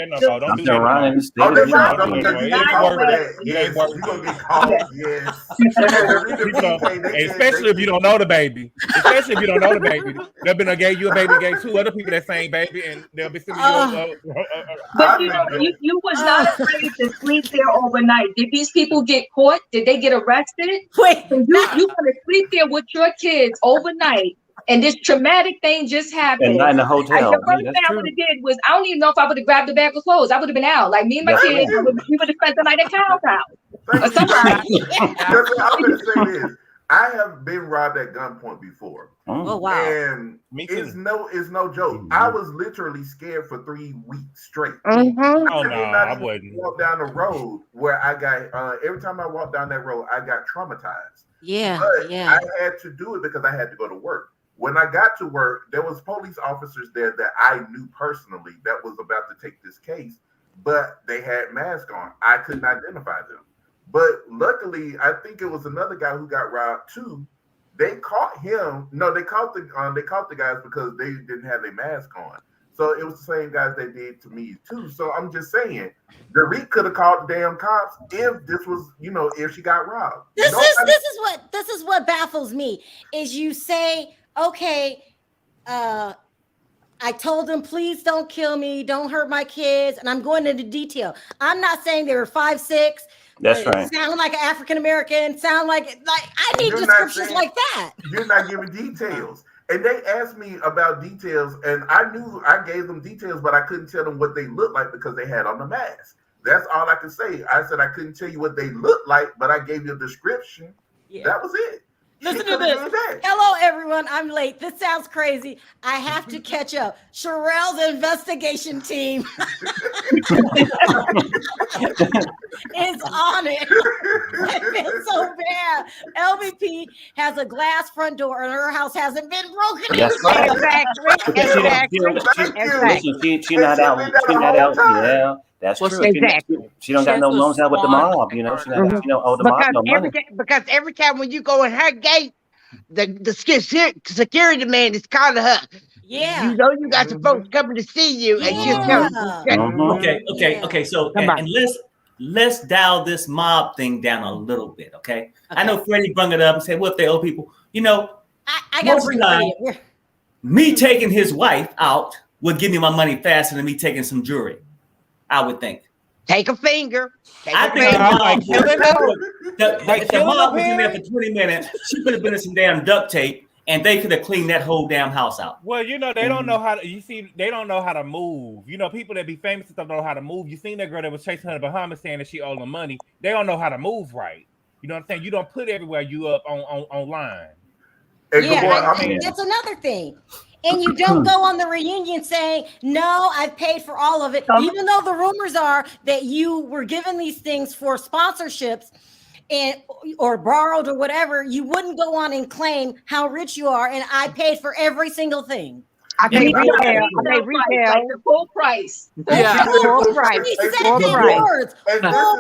no more. Don't do that especially if you don't know the baby. They'll be gave you a baby, gave 2 other people that same baby, and they'll be sending you. But you was not afraid to sleep there overnight. Did these people get caught? Did they get arrested? Wait, you gonna sleep there with your kids overnight? And this traumatic thing just happened. And not in the hotel. The first thing I would have did was, I don't even know if I would have grabbed a bag of clothes. I would have been out. Like me and my kids, we would have spent the night at Kyle's house. Or somebody. I'm going to say this. I have been robbed at gunpoint before. Oh wow! And it's no joke. I was literally scared for 3 weeks straight. Oh no, I wouldn't walk down the road where I got. Every time I walked down that road, I got traumatized. But I had to do it because I had to go to work. When I got to work, there was police officers there that I knew personally that was about to take this case, but they had masks on. I couldn't identify them. But luckily, I think it was another guy who got robbed too. They caught him. No, they caught the guys because they didn't have their mask on. So it was the same guys they did to me too. So I'm just saying, Dorit could have called the damn cops if this was, if she got robbed. This is what baffles me is you say, okay, I told them, please don't kill me, don't hurt my kids, and I'm going into detail. I'm not saying they were 5'6". That's right. Sound like an African American. Sound like I need descriptions like that. You're not giving details. And they asked me about details, and I knew I gave them details, but I couldn't tell them what they looked like because they had on the mask. That's all I could say. I said I couldn't tell you what they looked like, but I gave you a description. Yeah. That was it. Listen to this. Hello, everyone. I'm late. This sounds crazy. I have to catch up. Sharrell's investigation team is on it. It's so bad. LVP has a glass front door and her house hasn't been broken into. Exactly. She's not out. She's not out. Yeah, that's true. Exactly. She don't got no loans out with the mob. You know, she don't owe the mob no money. Because every time when you go in her gate, the security man is calling her. Yeah. You know you got some folks coming to see you, and she's coming. Okay. So and let's dial this mob thing down a little bit. Okay. I know Freddie brung it up and said, "What if they owe people?" You know, I got to bring Freddie up. Me taking his wife out would give me my money faster than me taking some jewelry. I would think. Take a finger. I think the mob was in there for 20 minutes. She could have been in some damn duct tape, and they could have cleaned that whole damn house out. Well, you know, they don't know how to. You see, they don't know how to move. You know, people that be famous and stuff don't know how to move. You seen that girl that was chasing her in the Bahamas saying that she owed them money. They don't know how to move right. You know what I'm saying? You don't put everywhere you up on online. That's another thing. And you don't go on the reunion saying, no, I've paid for all of it. Even though the rumors are that you were given these things for sponsorships or borrowed or whatever, you wouldn't go on and claim how rich you are. And I paid for every single thing. I paid retail. Like the full price. Yeah. Full price. This is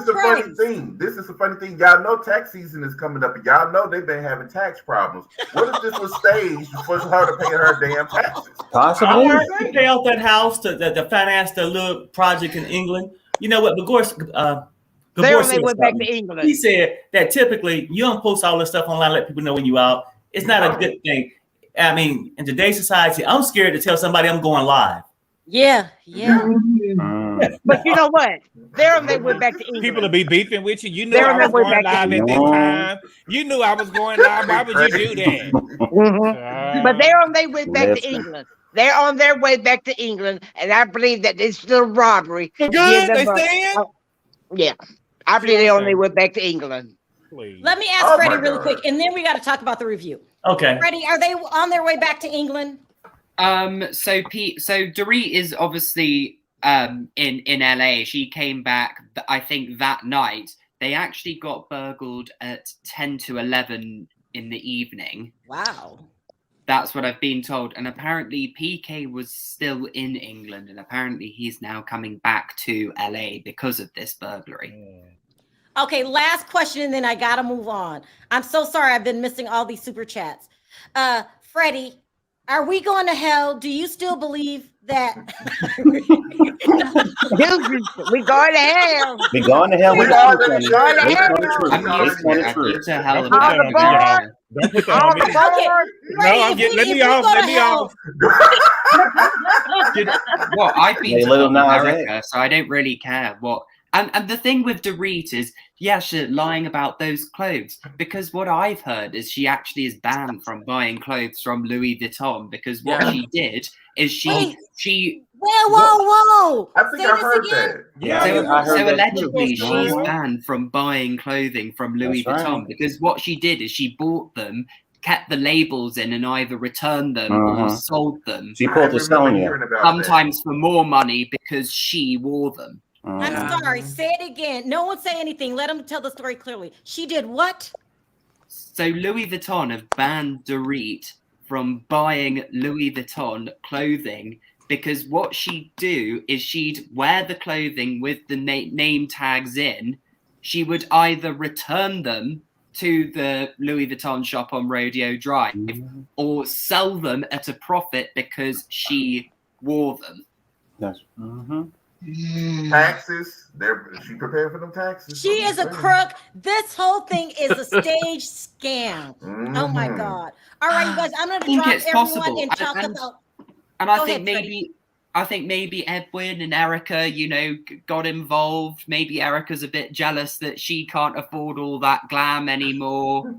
the funny thing. This is the funny thing. Y'all know tax season is coming up, and y'all know they've been having tax problems. What if this was staged for her to pay her damn taxes? Possibly. To pay off that house to finance the little project in England. You know what? They went back to England. He said that typically you don't post all this stuff online, let people know when you out. It's not a good thing. I mean, in today's society, I'm scared to tell somebody I'm going live. Yeah. But you know what? They went back to England. People will be beefing with you. You knew I was going live at that time. You knew I was going live. Why would you do that? But they're on their way back to England. They're on their way back to England, and I believe that it's still robbery. Good, they saying? Yeah, I believe they're on their way back to England. Please. Let me ask Freddie really quick, and then we got to talk about the review. Okay. Freddie, are they on their way back to England? So Dorit is obviously in LA. She came back, I think, that night. They actually got burgled at 10 to 11 in the evening. Wow. That's what I've been told. And apparently PK was still in England, and apparently he's now coming back to LA because of this burglary. Okay, last question, and then I gotta move on. I'm so sorry I've been missing all these super chats. Freddie, are we going to hell? Do you still believe that? We going to hell. We going to hell. We going to hell. Let me off. Well, I've been to America, so I don't really care what. And the thing with Dorit is, she's lying about those clothes, because what I've heard is she actually is banned from buying clothes from Louis Vuitton, because what she did is she. Whoa! I think I heard that. Yeah, so allegedly she's banned from buying clothing from Louis Vuitton because what she did is she bought them, kept the labels in, and either returned them or sold them. She pulled the Sonia. Sometimes for more money because she wore them. I'm sorry. Say it again. No one say anything. Let them tell the story clearly. She did what? So Louis Vuitton have banned Dorit from buying Louis Vuitton clothing because what she'd do is she'd wear the clothing with the name tags in. She would either return them to the Louis Vuitton shop on Rodeo Drive or sell them at a profit because she wore them. Yes. Taxes. She prepared for them taxes. She is a crook. This whole thing is a stage scam. Oh my God. All right, you guys, I'm going to drop everyone and talk about. And I think maybe Edwin and Erica, got involved. Maybe Erica's a bit jealous that she can't afford all that glam anymore.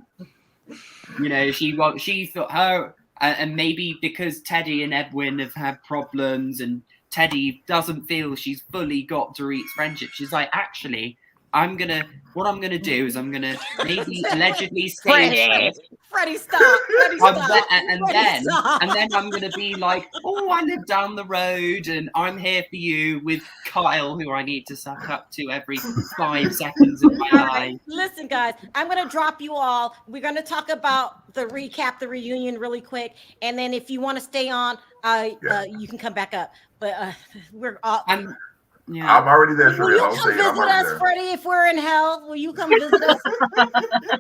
She thought her, and maybe because Teddi and Edwin have had problems and Teddi doesn't feel she's fully got Dorit's friendship. She's like, actually, what I'm gonna do is I'm gonna maybe allegedly say Freddie, stop. Freddie, stop. and then I'm gonna be like, oh, I live down the road and I'm here for you with Kyle, who I need to suck up to every 5 seconds of my life. Listen, guys, I'm gonna drop you all. We're gonna talk about the reunion really quick, and then if you want to stay on, you can come back up. But we're all. Yeah. I'm already there, Sharrell. Will you come visit us, Freddie, if we're in hell? Will you come visit us?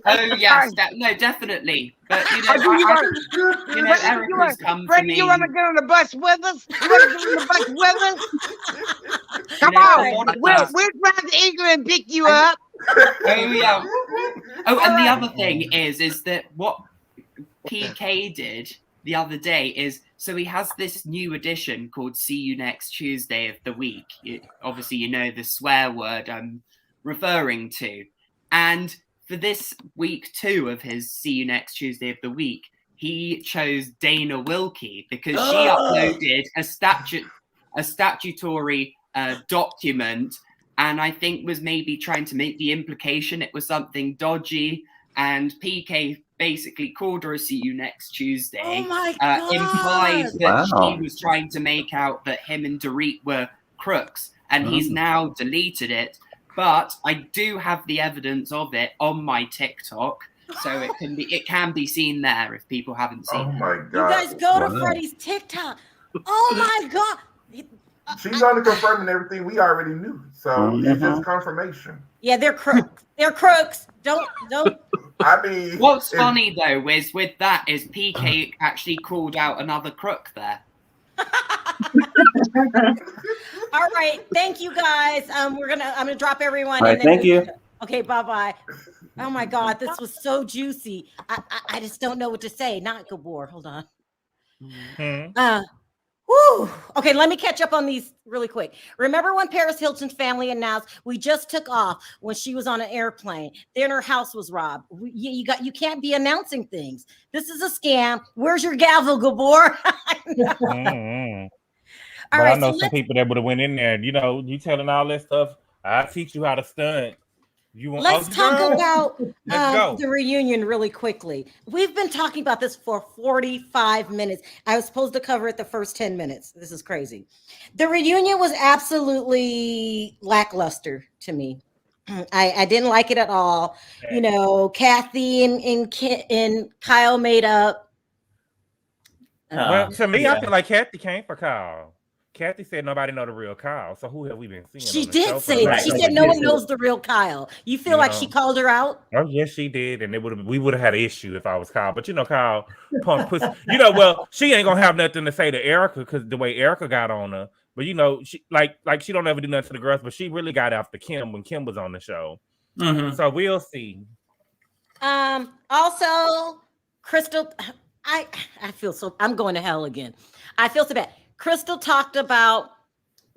Oh, yes. No, definitely. But, Erica's come Freddie, to me. you want to get on the bus with us? You want to get on the bus with us? Come on. We'll drive to England and pick you up. Oh, yeah. Oh, and the other thing is that what PK did the other day is, so he has this new edition called See You Next Tuesday of the Week. Obviously, you know the swear word I'm referring to. And for this week 2 of his See You Next Tuesday of the Week, he chose Dana Wilkey because she uploaded a statutory document, and I think was maybe trying to make the implication it was something dodgy. And PK basically called her a See You Next Tuesday. Oh my God. Implied that she was trying to make out that him and Dorit were crooks, and he's now deleted it. But I do have the evidence of it on my TikTok, so it can be seen there if people haven't seen it. Oh my God! You guys go to Freddie's TikTok. Oh my God! She's only confirming everything we already knew, so it's just confirmation. Yeah, they're crooks. They're crooks. Don't. I mean, what's funny though is with that is PK actually called out another crook there. All right, thank you guys. I'm gonna drop everyone. All right, thank you. Okay, bye. Oh my God, this was so juicy. I just don't know what to say. Not Gabor. Hold on. Woo. Okay, let me catch up on these really quick. Remember when Paris Hilton's family announced we just took off when she was on an airplane? Then her house was robbed. You can't be announcing things. This is a scam. Where's your gavel, Gabor? But I know some people that would have went in there. You telling all that stuff. I teach you how to stunt. Let's talk about the reunion really quickly. We've been talking about this for 45 minutes. I was supposed to cover it the first 10 minutes. This is crazy. The reunion was absolutely lackluster to me. I didn't like it at all. Kathy and Kyle made up. Well, to me, I feel like Kathy came for Kyle. Kathy said nobody know the real Kyle. So who have we been seeing? She did say that. She said no one knows the real Kyle. You feel like she called her out? Oh yes, she did, and we would have had an issue if I was Kyle. But Kyle, punk pussy. Well, she ain't gonna have nothing to say to Erica because the way Erica got on her. But she like she don't ever do nothing to the girls, but she really got after Kim when Kim was on the show. Mm-hmm. So we'll see. Also, Crystal, I feel so. I'm going to hell again. I feel so bad. Crystal talked about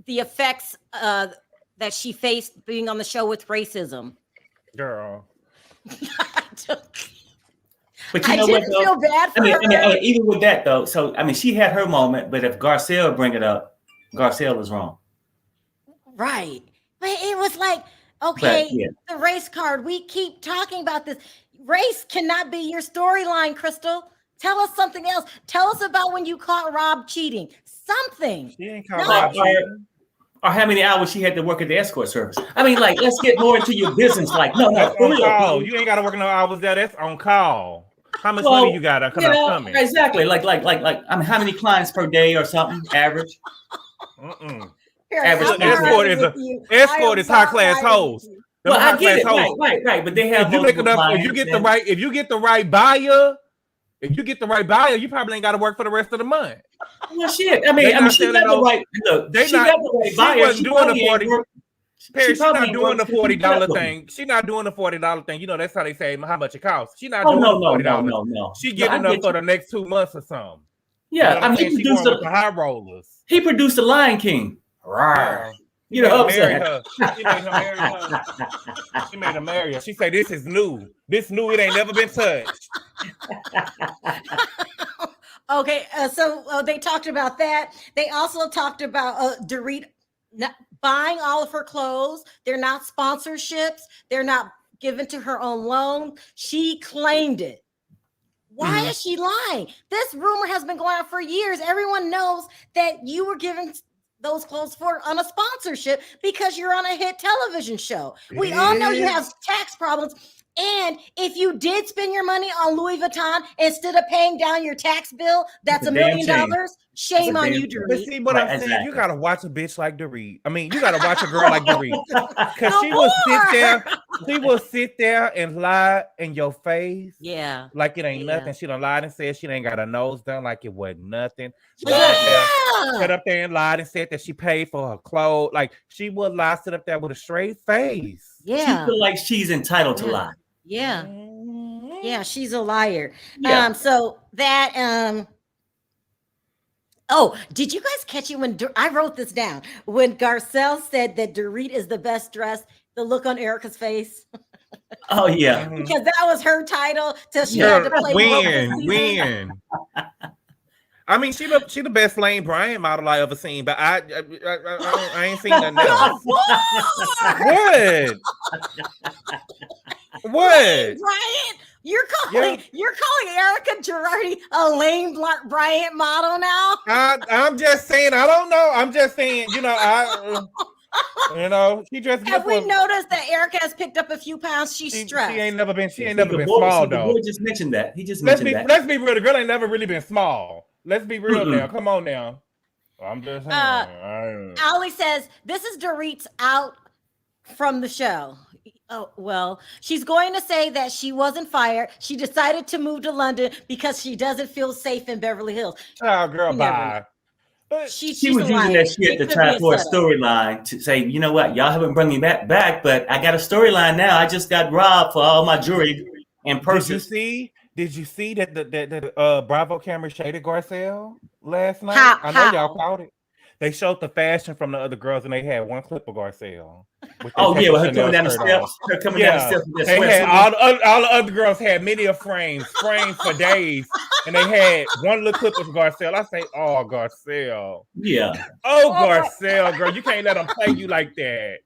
the effects that she faced being on the show with racism. Girl. But I didn't feel bad for her. Even with that though, so she had her moment, but if Garcelle bring it up, Garcelle is wrong. Right. But it was like, okay, the race card. We keep talking about this. Race cannot be your storyline, Crystal. Tell us something else. Tell us about when you caught Rob cheating. Something. She ain't caught Rob cheating. Or how many hours she had to work at the escort service. Let's get more into your business. No, on call. You ain't got to work no hours there. That's on call. How much money you got? Exactly. How many clients per day or something? Average. Escort is high class hoes. Well, I get it. Right. But they have. If you get the right buyer. If you get the right buyer, you probably ain't got to work for the rest of the month. Well, shit. She got the right. Look, she got the right buyer. She wasn't doing the 40. She's not doing the $40 thing. She's not doing the $40 thing. That's how they say how much it costs. She's not doing the $40. No. She getting up for the next 2 months or something. Yeah, he produced the high rollers. He produced the Lion King. Right. You know, upset. She made her marry her. She said, "This is new. This new. It ain't never been touched." Okay, so they talked about that. They also talked about Dorit not buying all of her clothes. They're not sponsorships. They're not given to her own loan. She claimed it. Why is she lying? This rumor has been going on for years. Everyone knows that you were given those clothes on a sponsorship because you're on a hit television show. We all know you have tax problems. And if you did spend your money on Louis Vuitton instead of paying down your tax bill, that's $1 million. Shame on you, Dorit. But see what I'm saying? You gotta watch a bitch like Dorit. I mean, you gotta watch a girl like Dorit. Because she will sit there and lie in your face. Yeah. Like it ain't nothing. She done lied and said she ain't got her nose done like it wasn't nothing. She sat up there and lied and said that she paid for her clothes. Like she would lie, sit up there with a straight face. Yeah. She feel like she's entitled to lie. Yeah. Yeah, she's a liar. Yeah. So that oh, did you guys catch it when I wrote this down? When Garcelle said that Dorit is the best dressed, the look on Erica's face. Oh yeah. Because that was her title till she had to play win. I mean, she the best Lane Bryant model I ever seen, but I ain't seen nothing else. What? Bryant? You're calling Erica Girardi a Lane Bryant model now? I'm just saying. I don't know. I'm just saying. You know, she just. Have we noticed that Erica has picked up a few pounds? She's stressed. She ain't never been small though. The boy just mentioned that. He just mentioned that. Let's be real. The girl ain't never really been small. Let's be real now. Come on now. I'm just saying. Ollie says this is Dorit's out from the show. Oh, well, she's going to say that she wasn't fired. She decided to move to London because she doesn't feel safe in Beverly Hills. Oh, girl, bye. She was using that shit to try for a storyline to say, you know what, y'all haven't brought me back, but I got a storyline now. I just got robbed for all my jewelry and purses. Did you see that the Bravo camera shaded Garcelle last night? I know y'all caught it. They showed the fashion from the other girls, and they had one clip of Garcelle. Oh yeah, her coming down the steps. Her coming down the steps. With that all the other girls had many frames for days, and they had one little clip of Garcelle. I say, oh Garcelle, yeah, Garcelle, girl, you can't let them play you like that.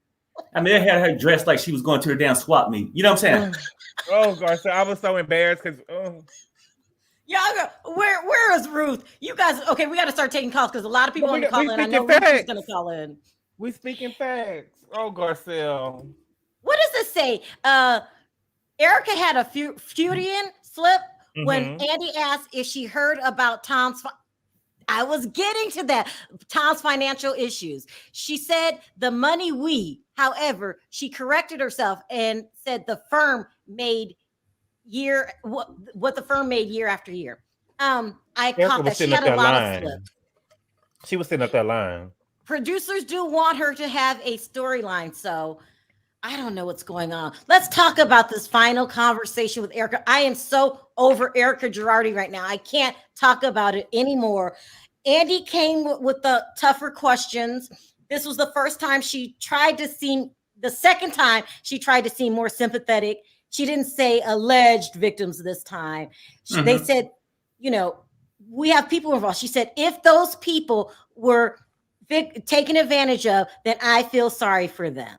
I mean, they had her dressed like she was going to her damn swap meet. You know what I'm saying? Oh Garcelle, I was so embarrassed because. Y'all, where is Ruth? You guys, okay, we got to start taking calls because a lot of people want to call in. I know Ruth is going to call in. We speaking facts. Oh, Garcelle. What does this say? Erica had a Freudian slip when Andy asked if she heard about Tom's. I was getting to that. Tom's financial issues. She said the money however, she corrected herself and said the firm made what the firm made year after year. I caught that she had a lot of slips. She was sitting up that line. Producers do want her to have a storyline, so I don't know what's going on. Let's talk about this final conversation with Erica. I am so over Erica Girardi right now. I can't talk about it anymore. Andy came with the tougher questions. This was the first time she tried to seem, the second time she tried to seem more sympathetic. She didn't say alleged victims this time. They said, we have people involved. She said, if those people were taken advantage of, then I feel sorry for them.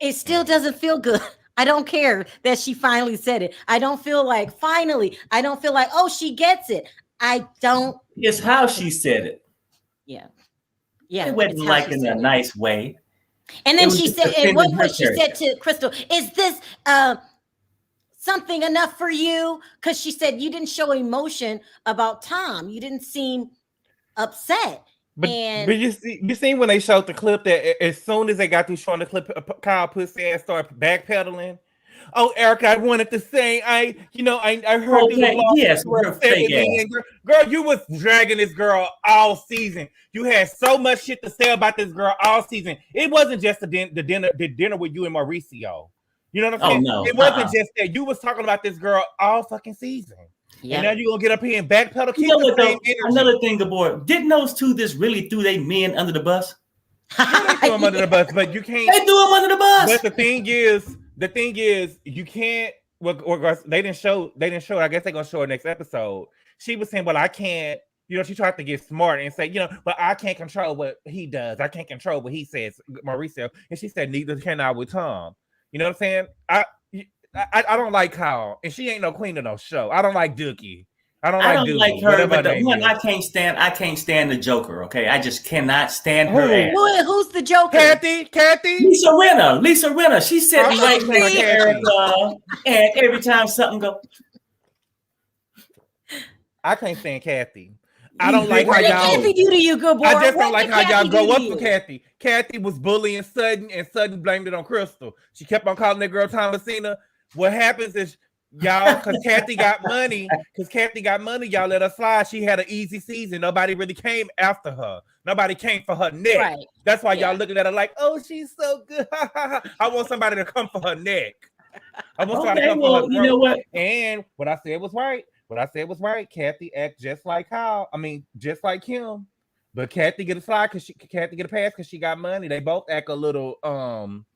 It still doesn't feel good. I don't care that she finally said it. I don't feel like oh, she gets it. I don't. It's how she said it. Yeah. It wasn't like in a nice way. And then she said, at one point, she said to Crystal, is this something enough for you? Because she said you didn't show emotion about Tom. You didn't seem upset. But you seen when they showed the clip that as soon as they got through showing the clip, Kyle pussy ass started backpedaling. Oh, Erica, I wanted to say, I heard yes, girl, you was dragging this girl all season. You had so much shit to say about this girl all season. It wasn't just the dinner with you and Mauricio. You know what I'm saying? No. It wasn't just that. You was talking about this girl all fucking season. Yeah. And now you're gonna get up here and backpedal. Another thing, Gabor, didn't those two just really threw their men under the bus? They threw them under the bus, but you can't. They threw them under the bus. But the thing is, you can't. They didn't show. I guess they're gonna show it next episode. She was saying, "Well, I can't she tried to get smart and say, but I can't control what he does. I can't control what he says, Mauricio. And she said, neither can I with Tom. You know what I'm saying? I don't like Kyle, and she ain't no queen of no show. I don't like Dookie. I don't like her, but the one I can't stand the Joker. Okay, I just cannot stand her ass. Who's the Joker? Kathy. Lisa Rinna. She's sitting right next to Erica, and every time something goes, I can't stand Kathy. I don't like how y'all. Kathy do to you, good boy? I just don't like how y'all go up for Kathy. Kathy was bullying Sutton, and Sutton blamed it on Crystal. She kept on calling that girl Thomasina. What happens is, y'all, because Kathy got money, y'all let her slide. She had an easy season. Nobody really came after her. Nobody came for her neck. Right. That's why y'all looking at her like, oh, she's so good. I want somebody to come for her neck. I want somebody to come for her throat. You know what? And what I said was right. Kathy act just like Kyle. I mean, just like Kim. But Kathy get a slide Kathy get a pass because she got money. They both act a little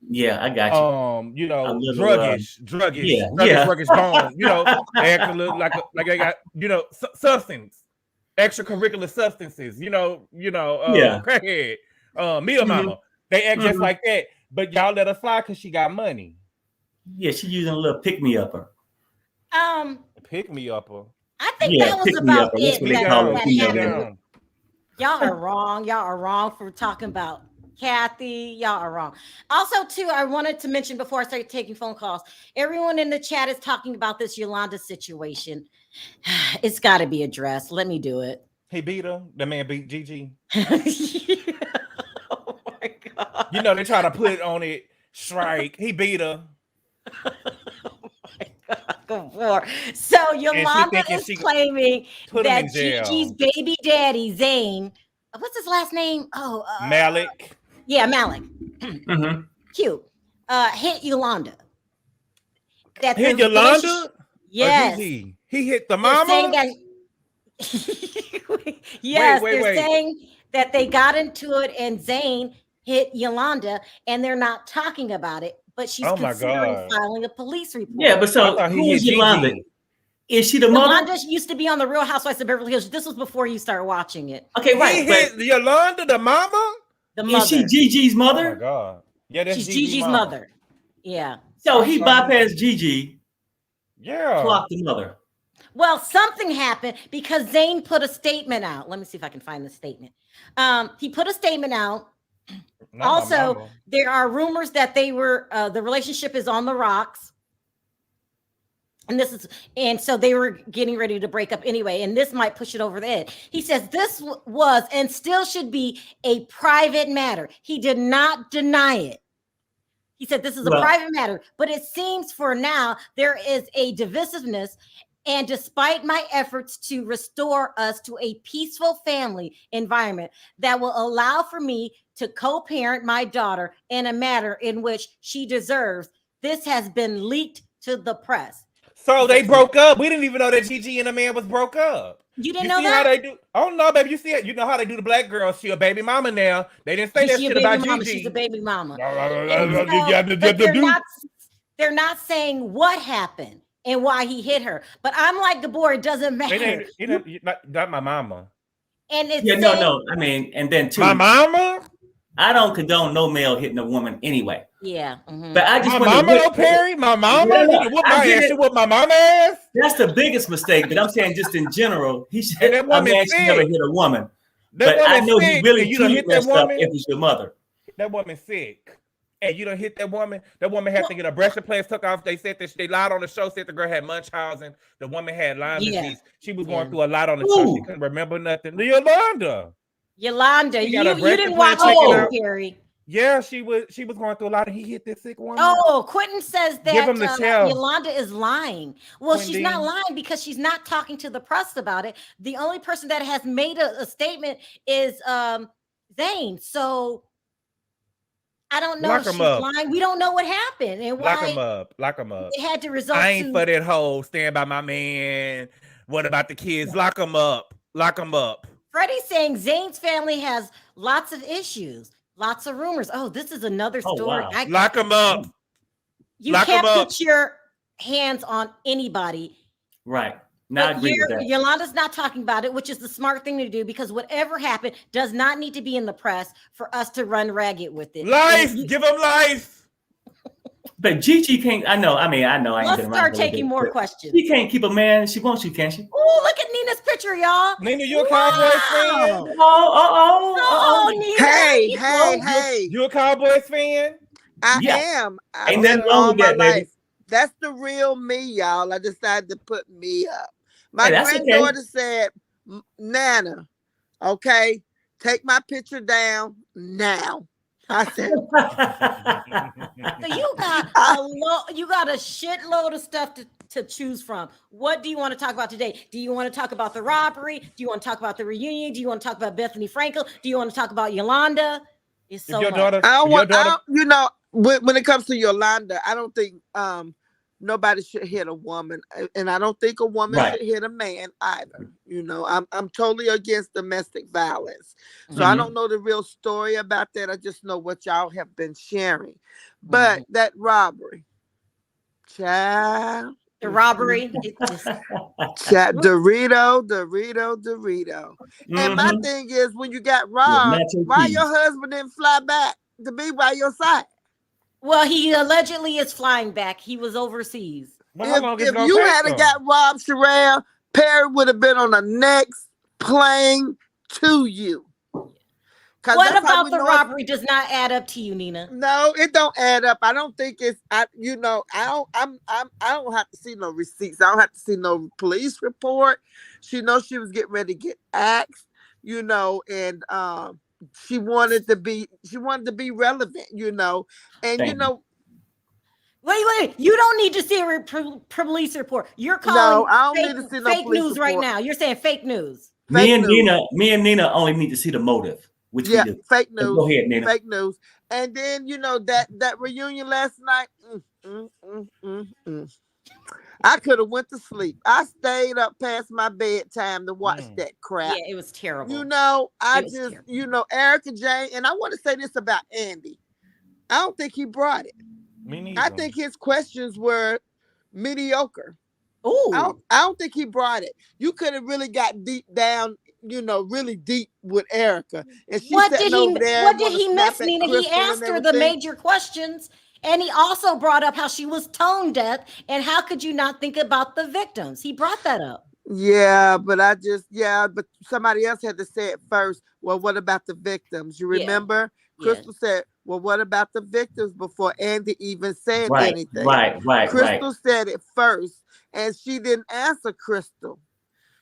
yeah, I got you. Druggish. Druggish bone. They act a little like they got substance, extracurricular substances. Crackhead, meal mama. They act just like that. But y'all let her slide because she got money. Yeah, she using a little pick me upper. Pick me upper. I think that was about it. Y'all are wrong for talking about Kathy. Y'all are wrong. Also, too, I wanted to mention before I start taking phone calls, everyone in the chat is talking about this Yolanda situation. It's got to be addressed. Let me do it. He beat her. The man beat Gigi. Oh my God. They try to put on it strike. He beat her. So Yolanda is claiming that Gigi's baby daddy, Zane, what's his last name? Malik. Yeah, Malik. Cute. Hit Yolanda. Hit Yolanda? Yes. He hit the mama? Yes, they're saying that they got into it and Zane hit Yolanda and they're not talking about it. But she's considering filing a police report. Yeah, but so who is Yolanda? Is she the mother? Yolanda used to be on the Real Housewives of Beverly Hills. This was before you started watching it. Okay, right. He hit Yolanda, the mama? The mother. Is she Gigi's mother? Oh my God. Yeah, that's she's Gigi's mother. Yeah. So he bypassed Gigi. Yeah. Clocked the mother. Well, something happened because Zane put a statement out. Let me see if I can find the statement. He put a statement out. Also, there are rumors that they were the relationship is on the rocks, and so they were getting ready to break up anyway. And this might push it over the edge. He says this was and still should be a private matter. He did not deny it. He said this is a private matter, but it seems for now there is a divisiveness. And despite my efforts to restore us to a peaceful family environment that will allow for me to co-parent my daughter in a manner in which she deserves, this has been leaked to the press. So they broke up. We didn't even know that Gigi and the man was broke up. You didn't know that? How they do? Oh no, baby. You see it? You know how they do the black girl. She a baby mama now. They didn't say that shit about Gigi. She's a baby mama. They're not saying what happened and why he hit her. But I'm like, Gabor, it doesn't matter. Not my mama. And it's no. I mean, and then too. My mama? I don't condone no male hitting a woman anyway. Yeah. But I just my mama no Perry? My mama? Whoop my ass. She whoop my mama ass? That's the biggest mistake. But I'm saying just in general, he should a man should never hit a woman. But I know he really you hit that woman if it's your mother. That woman's sick. And you don't hit that woman. That woman had to get a breast implants took off. They said that they lied on the show, said the girl had Munchausen. The woman had Lyme disease. She was going through a lot on the show. She couldn't remember nothing. Yolanda, you didn't watch it, Perry. Yeah, she was going through a lot, and he hit this sick woman. Oh, Quentin says that Yolanda is lying. Well, she's not lying because she's not talking to the press about it. The only person that has made a statement is Zane. So I don't know if she's lying. We don't know what happened and why. Lock him up. It had to result. I ain't for that whole stand by my man. What about the kids? Lock him up. Freddie's saying Zane's family has lots of issues, lots of rumors. Oh, this is another story. Wow. Lock him up. You can't put your hands on anybody. Right. Not agree with that. Yolanda's not talking about it, which is the smart thing to do, because whatever happened does not need to be in the press for us to run ragged with it. Life, give them life. But Gigi can't. I know. Let's start taking more questions. She can't keep a man she wants to, can she? Oh, look at Nina's picture, y'all. Nina, you a Cowboys fan? Nina. Hey. You a Cowboys fan? I am. Ain't nothing wrong with that, baby. That's the real me, y'all. I decided to put me up. My granddaughter said, Nana, okay, take my picture down now. I said, so you got a shitload of stuff to choose from. What do you want to talk about today? Do you want to talk about the robbery? Do you want to talk about the reunion? Do you want to talk about Bethenny Frankel? Do you want to talk about Yolanda? It's so much. When it comes to Yolanda, I don't think nobody should hit a woman, and I don't think a woman should hit a man either. You know, I'm totally against domestic violence. So I don't know the real story about that. I just know what y'all have been sharing. But that robbery, child. The robbery. Dorito. And my thing is, when you got robbed, why your husband didn't fly back to be by your side? Well, he allegedly is flying back. He was overseas. If you had got robbed, Sharrell, Perry would have been on the next plane to you. What about the robbery does not add up to you, Nina? No, it don't add up. I don't think it's. I don't have to see no receipts. I don't have to see no police report. She knows she was getting ready to get axed, you know, and she wanted to be relevant, you know, and you know. Wait! You don't need to see a police report. You're calling I don't need to see no fake police news report. right now. You're saying fake news. Me and Nina only need to see the motive. Which we do. Fake news. Go ahead, Nina. Fake news. And then you know that reunion last night. I could have went to sleep. I stayed up past my bedtime to watch that crap. Yeah, it was terrible. You know, Erica Jane, and I want to say this about Andy. I don't think he brought it. Me neither. I think his questions were mediocre. Oh, I don't think he brought it. You could have really got deep down, you know, really deep with Erica. And what did he miss, Nina? He asked her the major questions, and he also brought up how she was tone deaf, and how could you not think about the victims? He brought that up. Yeah, but but somebody else had to say it first. Well, what about the victims? You remember? Crystal said, well, what about the victims before Andy even said anything? Right. Crystal said it first, and she didn't answer Crystal.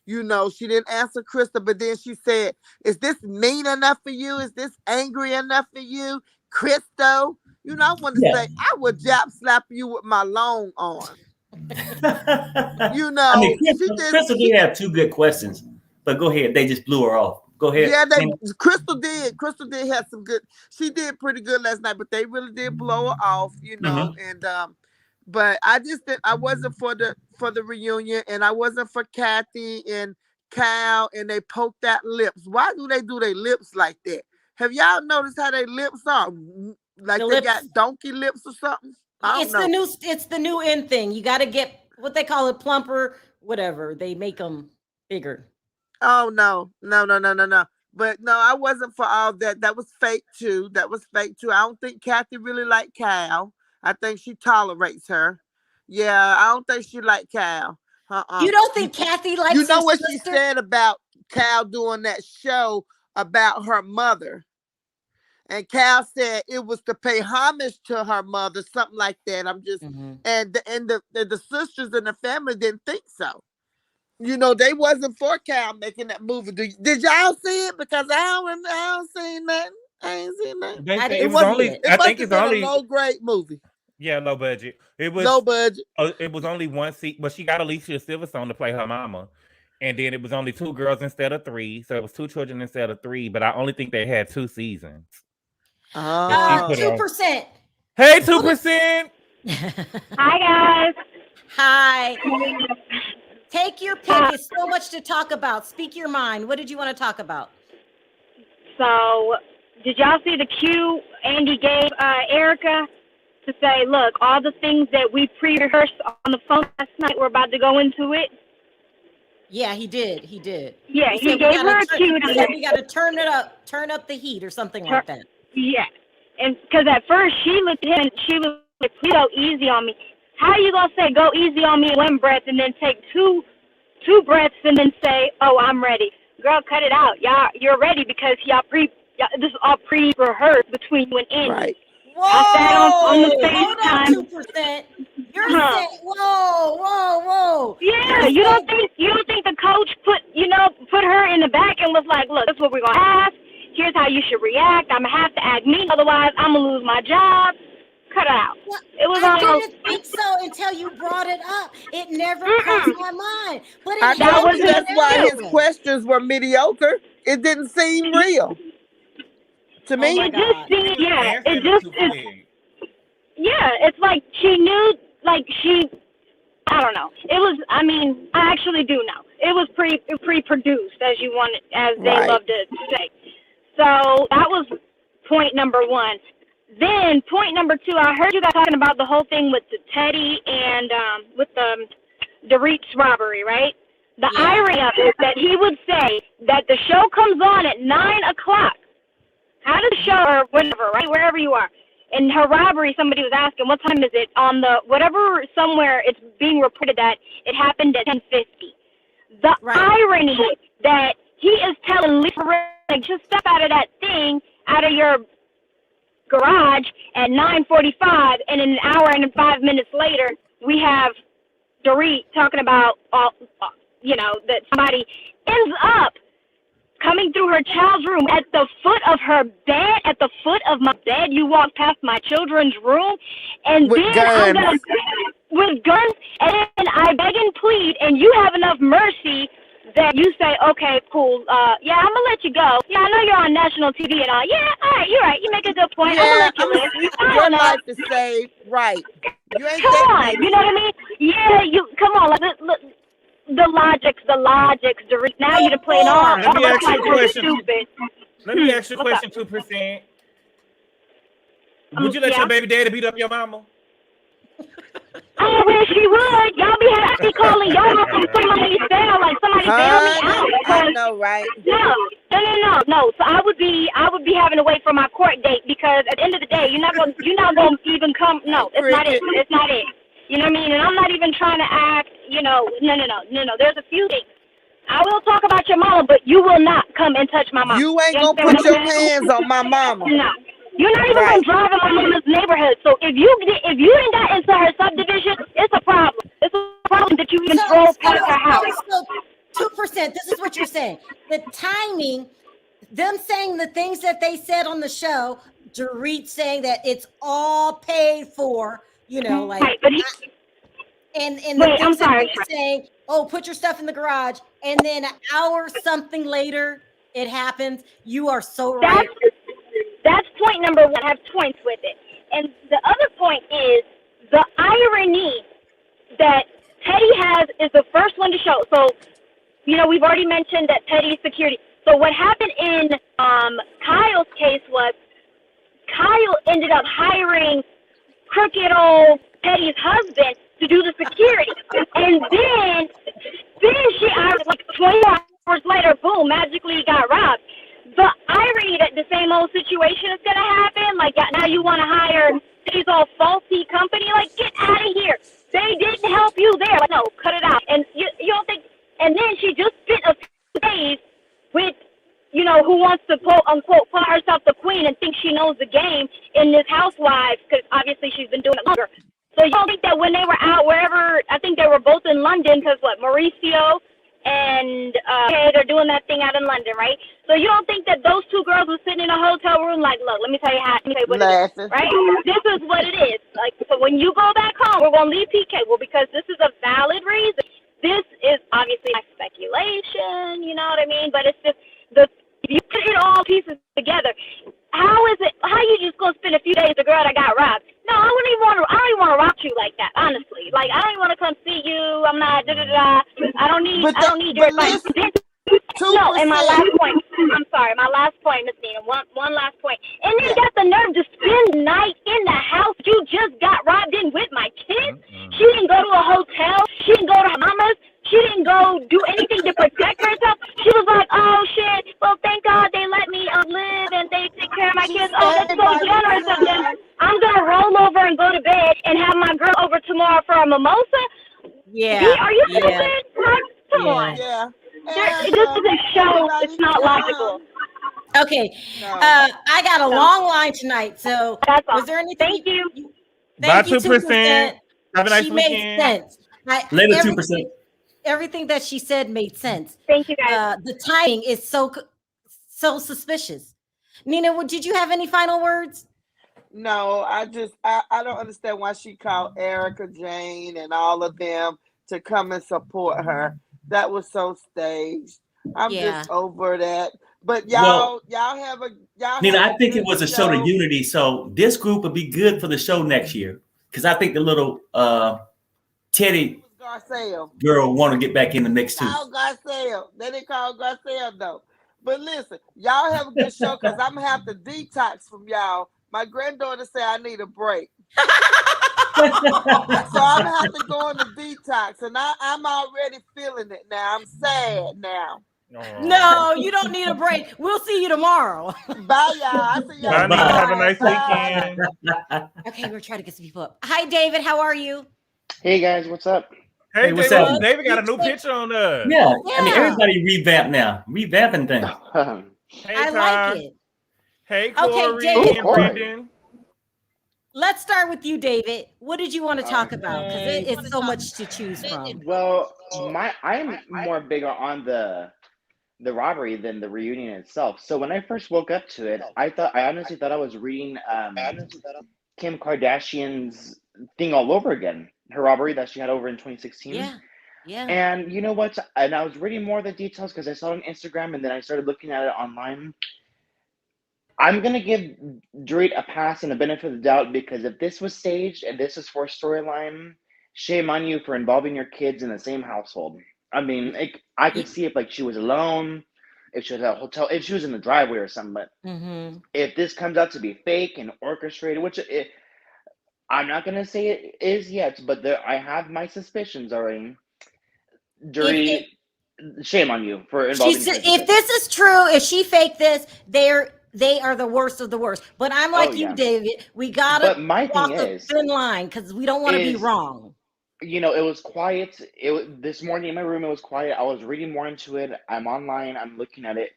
You know, she didn't answer Crystal, but then she said, is this mean enough for you? Is this angry enough for you? Crystal, you know, I want to say, I would jab slap you with my long arm. You know, I mean, Crystal did have two good questions, but go ahead. They just blew her off. Go ahead. Yeah, Crystal did. Crystal did have some good. She did pretty good last night, but they really did blow her off, you know. And but I wasn't for the reunion, and I wasn't for Kathy and Cal, and they poked out lips. Why do they do their lips like that? Have y'all noticed how their lips are? Like they got donkey lips or something? It's the new in thing. You got to get what they call it, plumper, whatever. They make them bigger. Oh no. But no, I wasn't for all that. That was fake too. I don't think Kathy really liked Cal. I think she tolerates her. Yeah, I don't think she liked Cal. You don't think Kathy likes her? You know what she said about Cal doing that show about her mother? And Cal said it was to pay homage to her mother, something like that. I'm just and the sisters and the family didn't think so. You know, they wasn't for Cal making that movie. Did y'all see it? Because I don't see nothing. I ain't seen nothing. I think it's only a low grade movie. Yeah, low budget. It was low budget. It was only one seat, but she got Alicia Silverstone to play her mama. And then it was only 2 girls instead of 3. So it was 2 children instead of 3. But I only think they had 2 seasons. 2%. Hey, 2%. Hi, guys. Hi. Take your pick. It's so much to talk about. Speak your mind. What did you want to talk about? So, did y'all see the cue Andy gave Erica to say, look, all the things that we pre-rehearsed on the phone last night, we're about to go into it? Yeah, he did. He did. Yeah, he gave her a cue. He said we got to turn up the heat or something like that. Yeah, and because at first she looked at him and she was like, "Please go easy on me." How are you gonna say go easy on me in one breath and then take two breaths and then say, "Oh, I'm ready"? Girl, cut it out. You're ready because this is all pre-rehearsed between you and Andy. Right. Whoa! I sat on the Hold on, FaceTime. 2%. You're saying, whoa. Yeah, you don't think the coach put her in the back and was like, "Look, this is what we're gonna have. Here's how you should react. I'm gonna have to act mean, otherwise I'm gonna lose my job." Cut it out. Well, It was I almost. didn't think so until you brought it up. It never crossed my mind. But I it told you was that's why his questions were mediocre. It didn't seem real to me. my It just God. seemed, yeah. Answer It was just, too quick. yeah. It's like she knew, like I don't know. It was. I mean, I actually do know. It was pre-produced, as they Right. love to say. So that was point number one. Then point number two, I heard you guys talking about the whole thing with the Teddi and with the Dorit robbery, right? The Yeah. irony of it that he would say that the show comes on at 9:00. How does the show, or whatever, right, wherever you are, and her robbery, somebody was asking, what time is it on the whatever, somewhere it's being reported that it happened at 10:50. The irony that he is telling Lisa, like, just step out of that thing, out of your garage at 9:45, and in an hour and 5 minutes later, we have Dorit talking about, that somebody ends up coming through her child's room at the foot of her bed, at the foot of my bed. You walk past my children's room, and With then guns. with guns, and then I beg and plead, and you have enough mercy that you say, okay, cool, yeah, I'm gonna let you go. Yeah, I know you're on national TV and all. Yeah, all right, you're right. You make a good point. Yeah, I'm gonna let you live. I your don't know. life is saved. Right. You ain't Come that on, big. you know what I mean? Yeah, come on. Like, the logics. Now you're playing all. Let me ask you a question. Stupid. Let me ask you a What's question, 2%. Would you let your baby daddy beat up your mama? I wish he would. Y'all be happy calling y'all from somebody's cell, like somebody bail me out. I know, right? No. So I would be having to wait for my court date, because at the end of the day, you're not gonna even come. No, it's not it. It's not it. You know what I mean? And I'm not even trying to act. No. There's a few things. I will talk about your mama, but you will not come and touch my mama. You ain't gonna put your hands on my mama. No. You're not even gonna drive in my mama's neighborhood. So if you didn't got into her subdivision, it's a problem. It's a problem that you even drove past her house. So 2%. This is what you're saying. The timing, them saying the things that they said on the show, Dorit saying that it's all paid for. Like. Right, but and the things that they're saying, oh, put your stuff in the garage, and then an hour something later, it happens. You are so right. That's point number one. I have points with it. And the other point is the irony that Teddi has is the first one to show. So, we've already mentioned that Teddi's security. So what happened in Kyle's case was Kyle ended up hiring crooked old Teddi's husband to do the security. And then she, like 20 hours later, boom, magically got robbed. The irony that the same old situation is going to happen, like now you want to hire these old faulty company, like get out of here. They didn't help you there. Like, no, cut it out. And you don't think, and then she just spent a few days with, who wants to quote unquote call herself the queen and thinks she knows the game in this Housewives, because obviously she's been doing it longer. So you don't think that when they were out wherever, I think they were both in London, because Mauricio and they're doing that thing out in London, right? So you don't think that those two girls were sitting in a hotel room like, look, let me tell you what it is, right? This is what it is. Like, so when you go back home, we're gonna leave PK. Well, because this is a valid reason. This is obviously my speculation, you know what I mean? But it's just if you put it all pieces together, how you just gonna spend a few days with a girl that got robbed? No, I don't even want to rock you like that, honestly. Like, I don't even want to come see you. I'm not I don't need your advice. No, and my last point. I'm sorry, my last point, Miss Nina. One last point. And then you got the nerve to spend the night in the house you just got robbed in with my kids. She didn't go to a hotel. She didn't go to her mama's. She didn't go do anything kids, oh, that's so generous of them. I'm gonna roll over and go to bed and have my girl over tomorrow for a mimosa. Yeah. Are you stupid? Come on. Yeah. This is a show. It's not logical. Okay. I got a long line tonight. So was there anything? Thank you. Thank you, 2%. Have a nice she weekend. made sense. Later, 2%. Everything that she said made sense. Thank you, guys. The timing is so suspicious. Nina, did you have any final words? No, I don't understand why she called Erica Jane and all of them to come and support her. That was so staged. I'm just over that. But y'all have a Nina, I think it was a show to unity. So this group would be good for the show next year. Because I think the little Teddi girl want to get back in the mix too. Garcelle. They didn't call Garcelle though. But listen, y'all have a good show because I'm gonna have to detox from y'all. My granddaughter said I need a break. So I'm gonna have to go on the detox, and I'm already feeling it now. I'm sad now. No, you don't need a break. We'll see you tomorrow. Bye, y'all. I see y'all. Bye. Have a nice weekend. Okay, we're trying to get some people up. Hi, David. How are you? Hey, guys. What's up? Hey, what's David. up? David got a new picture on us. Yeah. I mean, everybody revamped now. Revamping things. Hey, I like it. Hey, Corey David. and Brendan. Let's start with you, David. What did you want to talk about? Because it's so much to choose from. Well, I'm more bigger on the robbery than the reunion itself. So when I first woke up to it, I honestly thought I was reading Kim Kardashian's thing all over again. Her robbery that she had over in 2016. Yeah. And you know what? And I was reading more of the details because I saw it on Instagram, and then I started looking at it online. I'm going to give Dorit a pass and a benefit of the doubt because if this was staged and this is for storyline, shame on you for involving your kids in the same household. I mean, I could see if like she was alone, if she was at a hotel, if she was in the driveway or something. But if this comes out to be fake and orchestrated, which I'm not going to say it is yet, but I have my suspicions already. Dorit, shame on you for involving kids. If this is true, if she faked this, they are the worst of the worst. But I'm like you, David. We gotta walk the thin line because we don't want to be wrong. You know, it was quiet. This morning in my room, it was quiet. I was reading more into it. I'm online. I'm looking at it,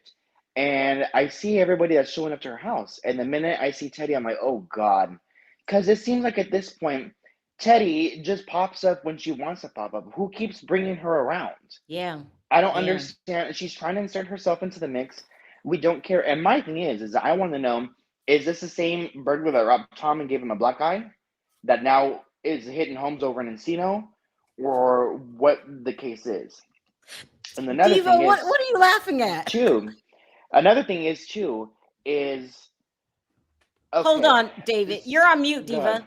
and I see everybody that's showing up to her house. And the minute I see Teddi, I'm like, oh God, because it seems like at this point, Teddi just pops up when she wants to pop up. Who keeps bringing her around? Yeah, I don't understand. She's trying to insert herself into the mix. We don't care. And my thing is I want to know, is this the same burglar that robbed Tom and gave him a black eye that now is hitting homes over in Encino, or what the case is? And another Diva, thing what are you laughing at? Another thing is okay. Hold on, David. You're on mute, Diva.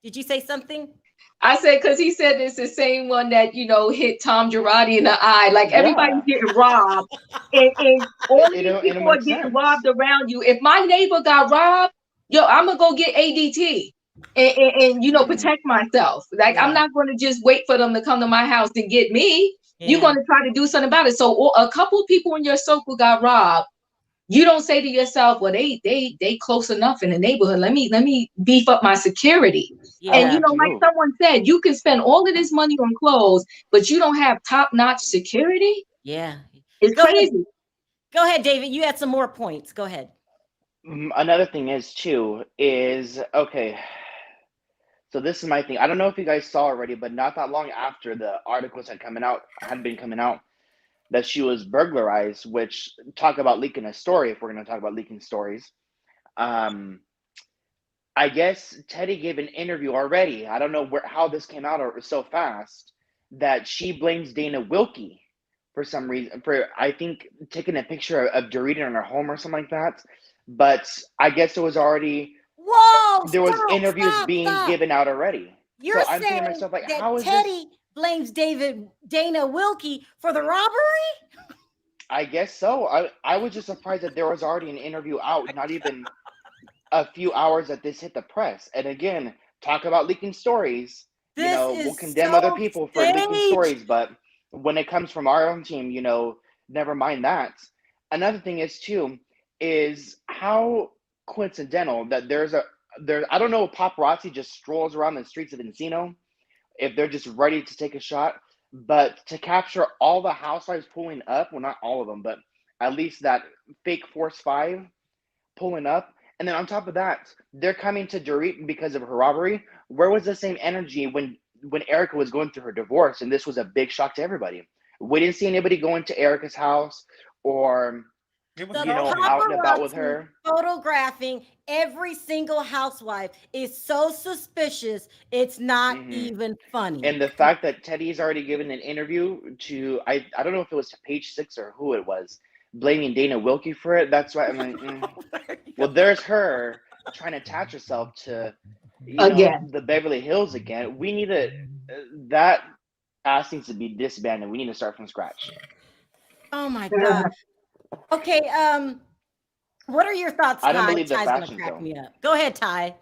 Did you say something? I said, because he said it's the same one that, hit Tom Girardi in the eye. Like everybody's getting robbed. And all these people are getting robbed around you. If my neighbor got robbed, I'm going to go get ADT and protect myself. Like, I'm not going to just wait for them to come to my house and get me. You're going to try to do something about it. So a couple of people in your circle got robbed. You don't say to yourself, well, they close enough in the neighborhood. Let me beef up my security. Yeah, and like someone said, you can spend all of this money on clothes, but you don't have top-notch security. Yeah. It's crazy. Go ahead, David. You had some more points. Go ahead. Another thing is okay. So this is my thing. I don't know if you guys saw already, but not that long after the articles had been coming out, that she was burglarized, which talk about leaking a story, if we're going to talk about leaking stories. I guess Teddi gave an interview already. I don't know how this came out or so fast, that she blames Dana Wilkey for some reason, for I think taking a picture of Dorit in her home or something like that. But I guess it was already, there was interviews being given out already. You're so I'm saying thinking to myself, like, that how is Teddi blames Dana Wilkey for the robbery? I guess so. I was just surprised that there was already an interview out, not even a few hours that this hit the press. And again, talk about leaking stories. We'll condemn other people for leaking stories, but when it comes from our own team, never mind that. Another thing is how coincidental that I don't know if paparazzi just strolls around the streets of Encino, if they're just ready to take a shot, but to capture all the housewives pulling up, well, not all of them, but at least that fake Force 5 pulling up. And then on top of that, they're coming to Dorit because of her robbery. Where was the same energy when Erica was going through her divorce? And this was a big shock to everybody. We didn't see anybody going to Erica's house or, out and about with her. Photographing every single housewife is so suspicious. It's not even funny. And the fact that Teddy's already given an interview to, I don't know if it was to Page 6 or who it was, blaming Dana Wilkey for it. That's why I'm like, well, there's her trying to attach herself to the Beverly Hills again. We need that ass needs to be disbanded. We need to start from scratch. Oh my God. Okay, what are your thoughts, Ty? I don't believe the Ty's fashion gonna crack show. me up. Go ahead, Ty.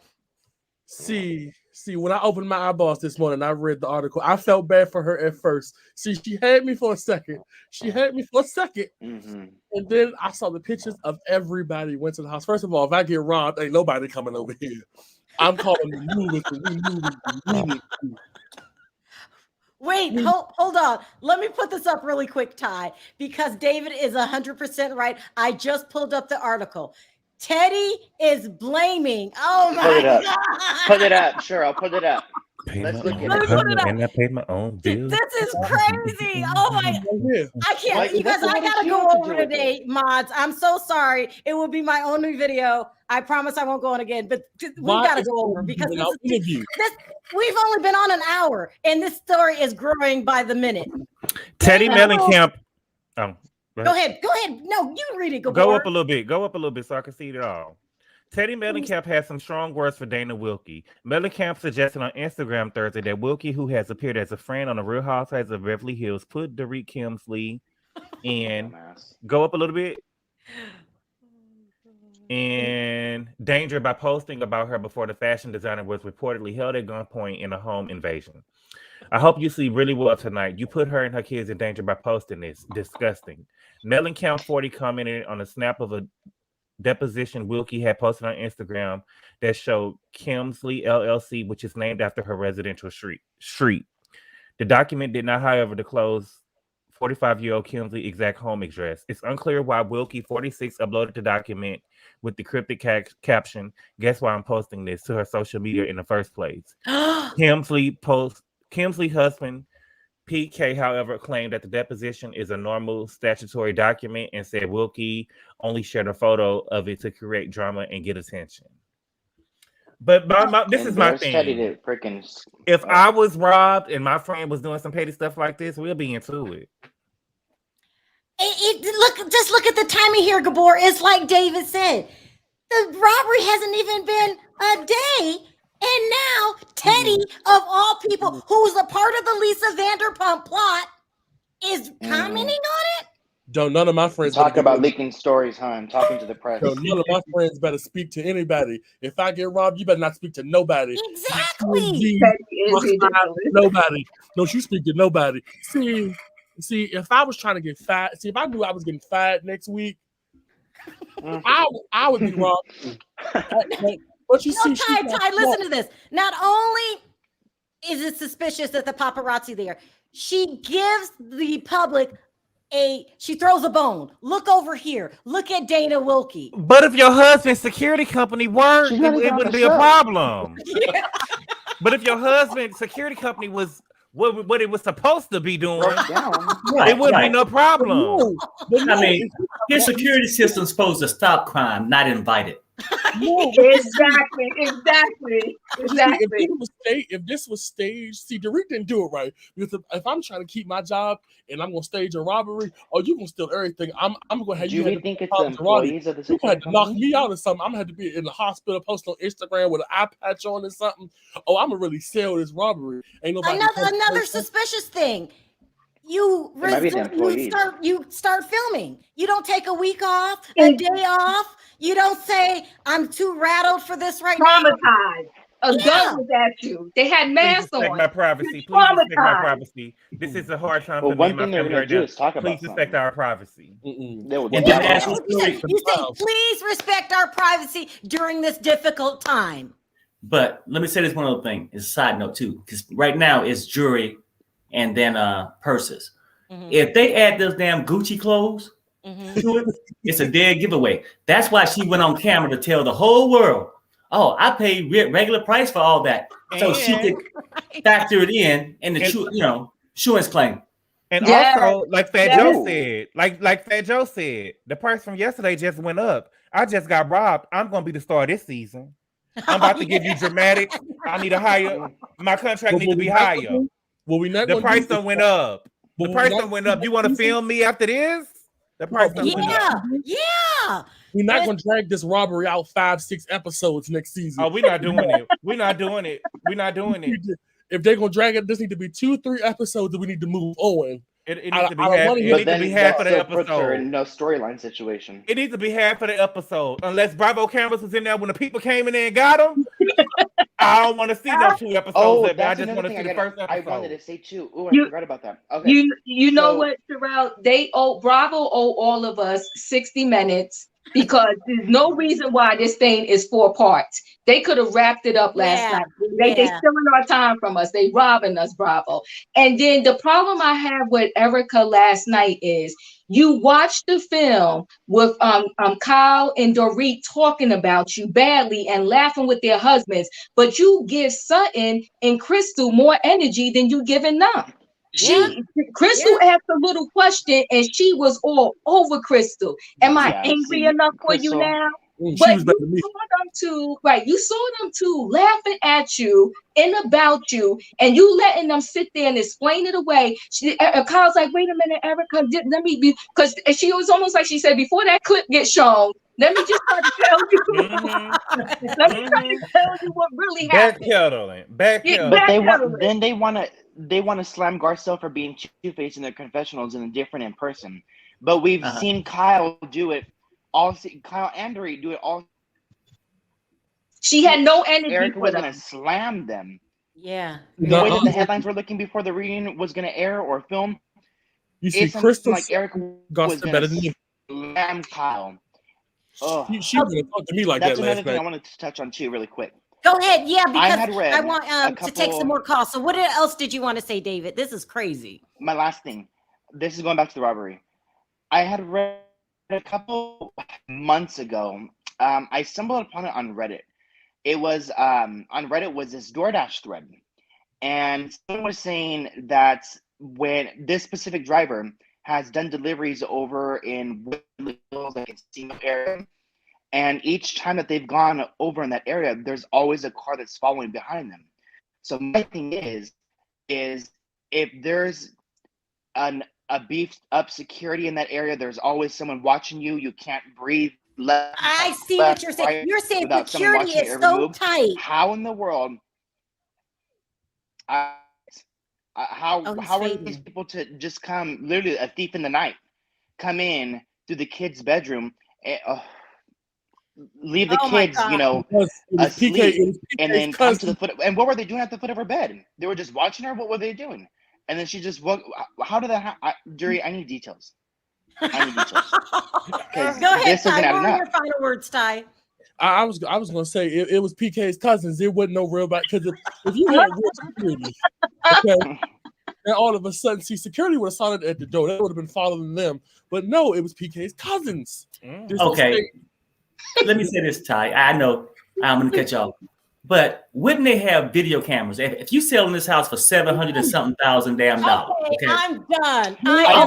See, when I opened my eyeballs this morning, I read the article. I felt bad for her at first. See, she had me for a second. And then I saw the pictures of everybody went to the house. First of all, if I get robbed, ain't nobody coming over here. I'm calling the movers. Wait, hold on. Let me put this up really quick, Ty, because David is 100% right. I just pulled up the article. Teddi is blaming. Oh my God. Put it up. Sure, I'll put it up. Let's look at it. And I paid my own bill. This is crazy. Oh my! I can't. You guys, I gotta go over today, mods. I'm so sorry. It will be my only video. I promise I won't go on again. But we gotta go over because we've only been on an hour, and this story is growing by the minute. Teddi Mellencamp. Go ahead. No, you read it. Go up a little bit so I can see it all. Teddi Mellencamp has some strong words for Dana Wilkey. Mellencamp suggested on Instagram Thursday that Wilkey, who has appeared as a friend on the Real Housewives of Beverly Hills, put Dorit Kemsley in go up a little bit in danger by posting about her before the fashion designer was reportedly held at gunpoint in a home invasion. I hope you sleep really well tonight. You put her and her kids in danger by posting this. Disgusting. Mellencamp 40 commented on a snap of a deposition Wilkey had posted on Instagram that showed Kemsley LLC, which is named after her residential street. The document did not, however, disclose 45-year-old Kemsley's exact home address. It's unclear why Wilkey 46 uploaded the document with the cryptic caption, "Guess why I'm posting this," to her social media in the first place. Kemsley's husband PK, however, claimed that the deposition is a normal statutory document and said Wilkey only shared a photo of it to create drama and get attention. But this is my thing. If I was robbed and my friend was doing some petty stuff like this, we'll be into it. Just look at the timing here, Gabor. It's like David said. The robbery hasn't even been a day. And now Teddi, of all people, who's a part of the Lisa Vanderpump plot, is commenting on it? Don't none of my friends talk about leaking stories, huh? I'm talking to the press. None of my friends better speak to anybody. If I get robbed, you better not speak to nobody. Exactly. Nobody. Don't you speak to nobody. See, if I was trying to get fired, if I knew I was getting fired next week, I would be robbed. But you see, Ty, listen to this. Not only is it suspicious that the paparazzi there, she gives the public she throws a bone. Look over here. Look at Dana Wilkey. But if your husband's security company weren't, it wouldn't be a problem. Yeah. But if your husband's security company was what it was supposed to be doing, it wouldn't be no problem. I mean, his security system's supposed to stop crime, not invite it. Exactly. If this was staged, see, Dorit didn't do it right. Because if I'm trying to keep my job and I'm gonna stage a robbery, you can steal everything. I'm gonna have you. Do you think it's the employees of the security company? You had to knock me out or something. I'm gonna have to be in the hospital, post on Instagram with an eye patch on or something. I'm gonna really sell this robbery. Ain't nobody. Another suspicious thing. You start filming. You don't take a week off, a day off. You don't say, "I'm too rattled for this right now." Traumatized. a gun was at you. They had Please masks respect on. my privacy. You're Please respect my traumatized. privacy. This is a hard time Well, for me one and my thing they're family gonna right do now. is talk about Please respect something. our privacy. They will And do the that. national You story. say, please respect our privacy during this difficult time. But let me say this one other thing, is a side note too, because right now it's jewelry and then purses. If they add those damn Gucci clothes to it, it's a dead giveaway. That's why she went on camera to tell the whole world, "Oh, I paid regular price for all that," so she could factor it in the insurance claim. And also, like Fat Joe said, like Fat Joe said, the price from yesterday just went up. I just got robbed. I'm gonna be the star this season. I'm about to give you dramatics. I need a higher. My contract needs to be higher. The price done went up. The price done went up. You want to film me after this? The price done went up. Yeah. We're not going to drag this robbery out 5-6 episodes next season. Oh, we're not doing it. We're not doing it. We're not doing it. If they're going to drag it, this need to be 2-3 episodes that we need to move on. It needs to be half. It needs to be half of the episode. In no storyline situation. It needs to be half of the episode, unless Bravo cameras was in there when the people came in there and got them. I don't want to see no 2 episodes. I just want to see the first episode. I wanted to say too. Oh, I forgot about that. Okay. You know what, Sharrell? Bravo owe all of us 60 minutes because there's no reason why this thing is 4 parts. They could have wrapped it up last night. They stealing our time from us. They robbing us, Bravo. And then the problem I have with Erica last night is you watched the film with Kyle and Dorit talking about you badly and laughing with their husbands, but you give Sutton and Crystal more energy than you giving them. Crystal asked a little question and she was all over Crystal. Am I angry enough for you now? But you saw them two, right? You saw them two laughing at you and about you, and you letting them sit there and explain it away. Kyle's like, "Wait a minute, Erica, let me be," because she was almost like she said, "Before that clip gets shown, let me just try to tell you. Let me try to tell you what really happened." But they want to slam Garcelle for being two-faced in their confessionals and different in person. But we've seen Kyle do it. Kyle and Dorit do it all. She had no energy. Erica was going to slam them. Yeah. The way that the headlines were looking before the reading was going to air or film. You see, Crystal like Erica was going to slam Kyle. She would have talked to me like that last night. That's another thing I wanted to touch on too, really quick. Go ahead. Yeah, because I want to take some more calls. So what else did you want to say, David? This is crazy. My last thing. This is going back to the robbery. I had read a couple months ago. I stumbled upon it on Reddit. It was on Reddit was this DoorDash thread, and someone was saying that when this specific driver has done deliveries over in Hills, like in Steamboat area, and each time that they've gone over in that area, there's always a car that's following behind them. So my thing is if there's a beefed up security in that area, there's always someone watching you. You can't breathe. I see what you're saying. You're saying security is so tight. How in the world? How are these people to just come? Literally, a thief in the night, come in through the kid's bedroom, and, leave the kids, asleep, and then come to the foot. And what were they doing at the foot of her bed? They were just watching her. What were they doing? And then she just woke. How did that happen? Jury, I need details. Go ahead, Ty. What were your final words, Ty? I was going to say it was PK's cousins. It wasn't no real bad because if you had real security, okay, and all of a sudden, security would have started at the door. That would have been following them. But no, it was PK's cousins. Okay, let me say this, Ty. I know I'm going to cut y'all. But wouldn't they have video cameras? If you selling this house for $700 and something thousand damn dollars, okay, I'm done. I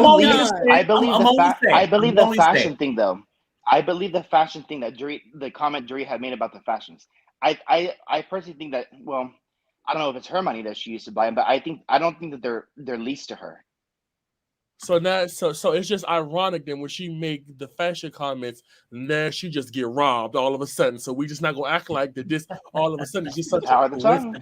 believe the fashion thing, though. I believe the fashion thing that the comment Dorit had made about the fashions. I personally think that, well, I don't know if it's her money that she used to buy them, but I don't think that they're leased to her. So now, so it's just ironic then when she make the fashion comments, now she just get robbed all of a sudden. So we just not gonna act like that. This all of a sudden is just such power of the tongue.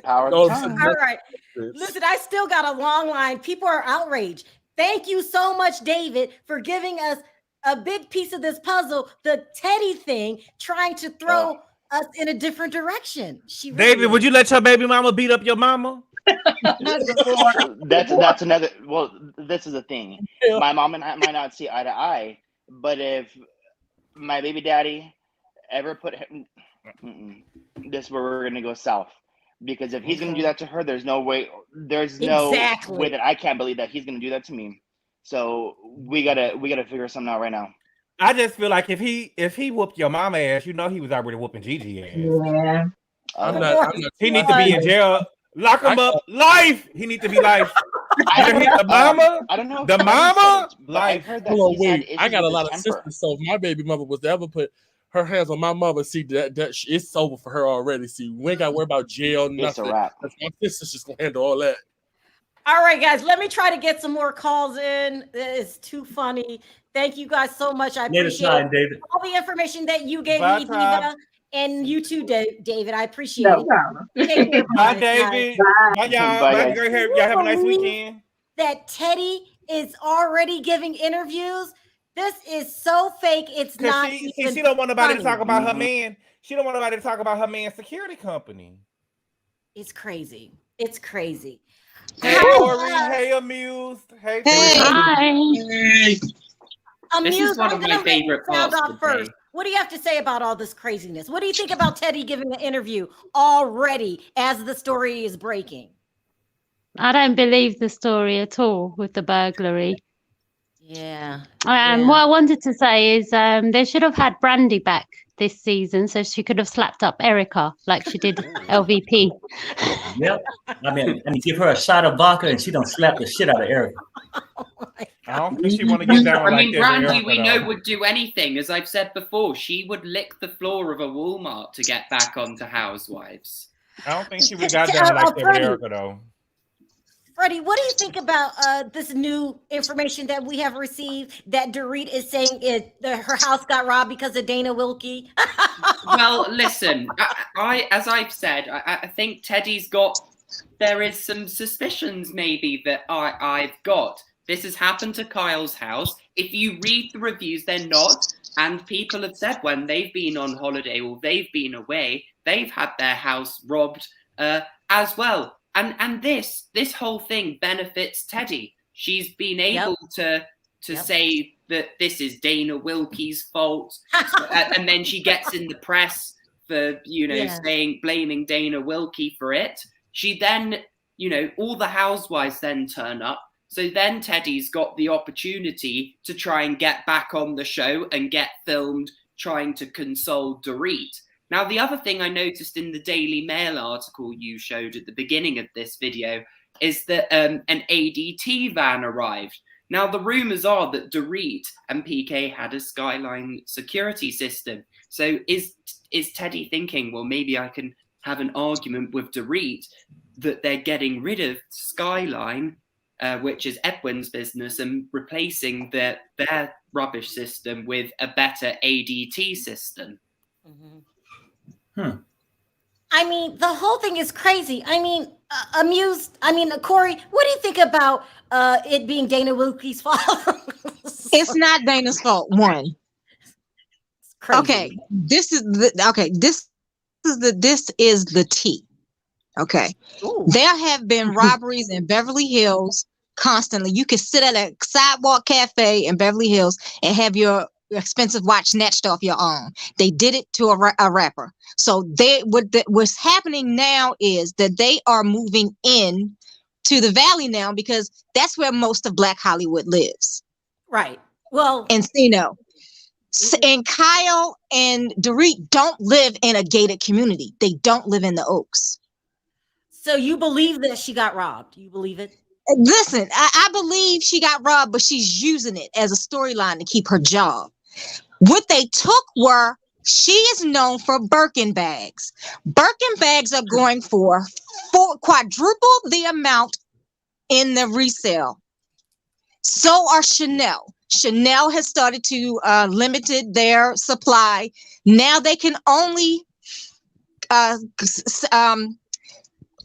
Power of the tongue. All right, listen, I still got a long line. People are outraged. Thank you so much, David, for giving us a big piece of this puzzle. The Teddi thing, trying to throw us in a different direction. She really David, would you let your baby mama beat up your mama? That's another. Well, this is the thing. My mom and I might not see eye to eye, but if my baby daddy ever put him, this is where we're gonna go south. Because if he's gonna do that to her, there's no way. There's no way that I can't believe that he's gonna do that to me. So we gotta figure something out right now. I just feel like if he whooped your mama ass, you know he was already whooping Gigi ass. Yeah. He needs to be in jail. Lock him up. Life. He needs to be life. The mama. I don't know. The mama. Life. Hold on, wait. I got a lot of sisters, so if my baby mother was to ever put her hands on my mother, see that it's over for her already. See, we ain't got to worry about jail. Nothing. It's a wrap. My sister's just gonna handle all that. All right, guys, let me try to get some more calls in. It's too funny. Thank you guys so much. I appreciate David. all the information that you gave Bye, me, Tom. Diva, and you too, David. I appreciate No it. problem. Take care, Bye, guys. David. Bye, y'all. Bye, Bye, guys. y'all have a nice weekend. That Teddi is already giving interviews. This is so fake. It's not even She don't want nobody to funny. talk about her man. She don't want nobody to talk about her man's security company. It's crazy. It's crazy. Hey, Dory. Hey, Amused. Hey, Hi. Amused, This is one I'm of my gonna let you favorite sound parts off of the first. day. What do you have to say about all this craziness? What do you think about Teddi giving an interview already as the story is breaking? I don't believe the story at all with the burglary. Yeah. What I wanted to say is they should have had Brandy back this season so she could have slapped up Erica like she did LVP. Yep. I mean, give her a shot of vodka and she don't slap the shit out of Erica. I don't think she want to get down I mean, like that. Brandy, Erica, we though. know would do anything. As I've said before, she would lick the floor of a Walmart to get back onto Housewives. I don't think she would have got down like that with Erica, though. Freddie, what do you think about this new information that we have received that Dorit is saying her house got robbed because of Dana Wilkey? Well, listen, as I've said, I think Teddy's got. There is some suspicions maybe that I've got. This has happened to Kyle's house. If you read the reviews, they're not. And people have said when they've been on holiday or they've been away, they've had their house robbed as well. And this whole thing benefits Teddi. She's been able to say that this is Dana Wilkey's fault, and then she gets in the press for blaming Dana Wilkey for it. She then, all the housewives then turn up. So then Teddy's got the opportunity to try and get back on the show and get filmed trying to console Dorit. Now, the other thing I noticed in the Daily Mail article you showed at the beginning of this video is that an ADT van arrived. Now, the rumors are that Dorit and PK had a Skyline security system. So is Teddi thinking, well, maybe I can have an argument with Dorit that they're getting rid of Skyline, which is Edwin's business, and replacing their rubbish system with a better ADT system? Mm-hmm. I mean, the whole thing is crazy. I mean, Amused. I mean, Corey, what do you think about it being Dana Wilkey's fault? It's not Dana's fault. One. Okay, this is the tea. Okay, there have been robberies in Beverly Hills constantly. You can sit at a sidewalk cafe in Beverly Hills and have your expensive watch snatched off your arm. They did it to a rapper. So what's happening now is that they are moving in to the Valley now because that's where most of Black Hollywood lives. Right. Well, Encino. And Kyle and Dorit don't live in a gated community. They don't live in the Oaks. So you believe that she got robbed? You believe it? Listen, I believe she got robbed, but she's using it as a storyline to keep her job. What they took were, she is known for Birkin bags. Birkin bags are going for quadruple the amount in the resale. So are Chanel. Chanel has started to limited their supply. Now they can only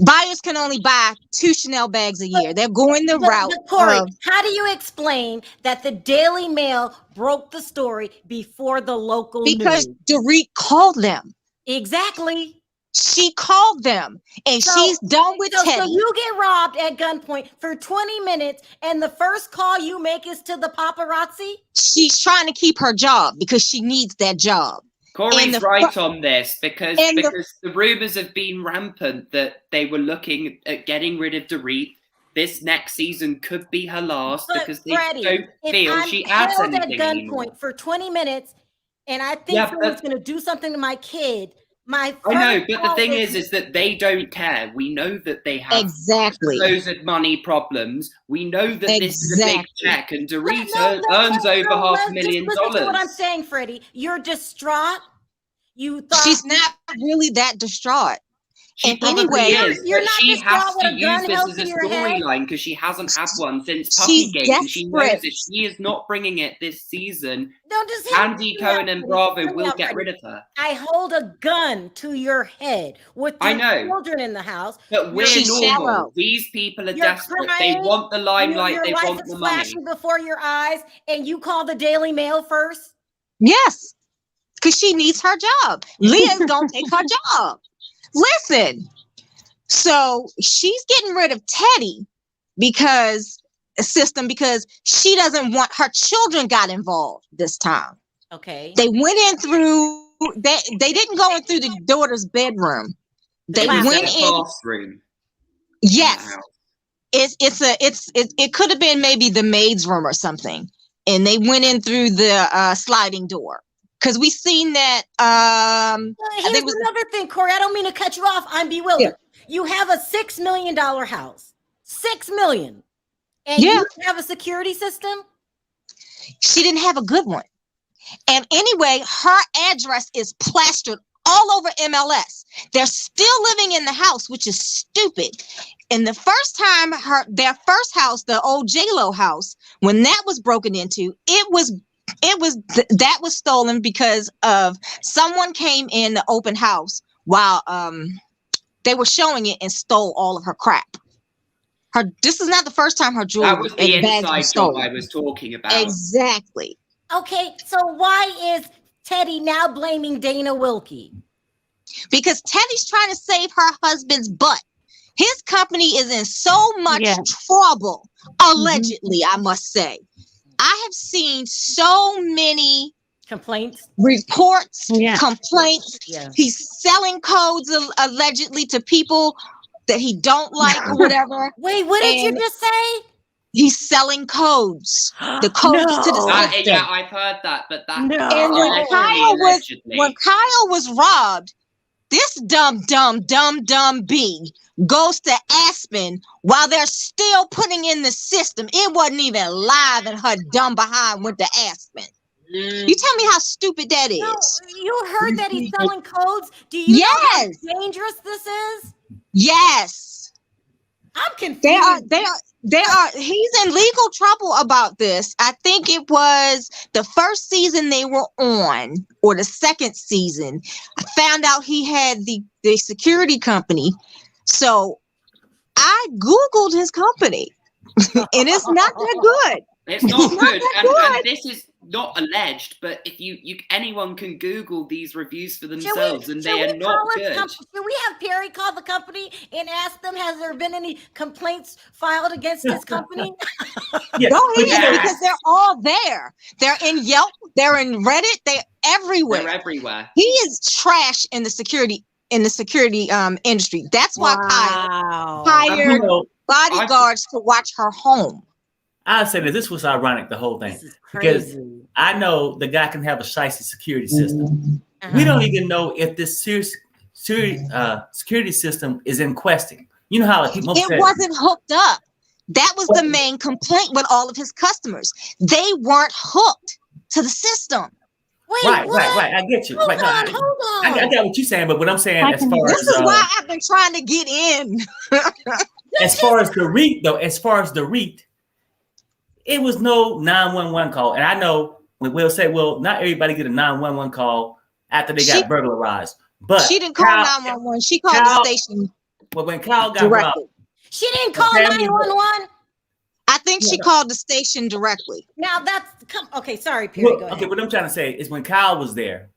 buyers can only buy 2 Chanel bags a year. They're going the route. Corey, how do you explain that the Daily Mail broke the story before the local because news? Dorit called them. Exactly. She called them, and she's done with Teddi. So you get robbed at gunpoint for 20 minutes, and the first call you make is to the paparazzi? She's trying to keep her job because she needs that job. Corey's right on this because the rumors have been rampant that they were looking at getting rid of Dorit. This next season could be her last because they don't feel she adds anything anymore. For 20 minutes, and I think someone's going to do something to my kid. I know, but the thing is that they don't care. We know that they have supposed money problems. We know that this is a big check, and Dorit earns over $500,000. Listen to what I'm saying, Freddie. You're distraught. You thought she's not really that distraught. She probably is, but she has to use this as a storyline because she hasn't had one since Puppygate, and she knows if she is not bringing it this season, Andy Cohen and Bravo will get rid of her. I hold a gun to your head with your children in the house. But we're normal. These people are desperate. They want the limelight. They want the money. Flashing before your eyes, and you call the Daily Mail first? Yes, because she needs her job. Leah's gonna take her job. Listen, so she's getting rid of Teddi because she doesn't want her children got involved this time. Okay. They went in through they didn't go in through the daughter's bedroom. They went in bathroom. Yes. It could have been maybe the maid's room or something. And they went in through the sliding door. Because we seen that. Here's another thing, Corey. I don't mean to cut you off. I'm bewildered. Yeah. You have a $6 million house. $6 million. And you have a security system? She didn't have a good one. And anyway, her address is plastered all over MLS. They're still living in the house, which is stupid. And the first time their first house, the old J-Lo house, when that was broken into, that was stolen because of someone came in the open house while they were showing it and stole all of her crap. This is not the first time her jewelry. That was the inside job I was talking about. Exactly. Okay, so why is Teddi now blaming Dana Wilkey? Because Teddy's trying to save her husband's butt. His company is in so much trouble, allegedly, I must say. I have seen so many complaints, reports, complaints. Yeah. He's selling codes allegedly to people that he don't like or whatever. Wait, what did you just say? He's selling codes. The codes to the system. Yeah, I've heard that, but that. No. And when Kyle was robbed, this dumb B goes to Aspen while they're still putting in the system. It wasn't even live, and her dumb behind went to Aspen. You tell me how stupid that is. No, you heard that he's selling codes. Do you know how dangerous this is? Yes. I'm confused. They are. He's in legal trouble about this. I think it was the first season they were on, or the second season. I found out he had the security company. So I Googled his company, and it's not that good. It's not good. And this is not alleged, but if anyone can Google these reviews for themselves, and they are not good. Should we have Perry call the company and ask them, has there been any complaints filed against this company? Because they're all there. They're in Yelp, they're in Reddit, they're everywhere. They're everywhere. He is trash in the security industry. That's why Kyle hired bodyguards to watch her home. I'll say that this was ironic, the whole thing, because I know the guy can have a shiesty security system. We don't even know if this security system is in question. You know how people it wasn't hooked up. That was the main complaint with all of his customers. They weren't hooked to the system. Wait, right. I get you. Hold on. I got what you're saying, but what I'm saying this is why I've been trying to get in. as far as the REIT, it was no 911 call. And I know we'll say, well, not everybody get a 911 call after they got burglarized. But she didn't call 911. She called the station. But when Kyle got robbed, she didn't call 911. I think she called the station directly. Now okay. Sorry, Perry. Go ahead. Okay, what I'm trying to say is when Kyle was there,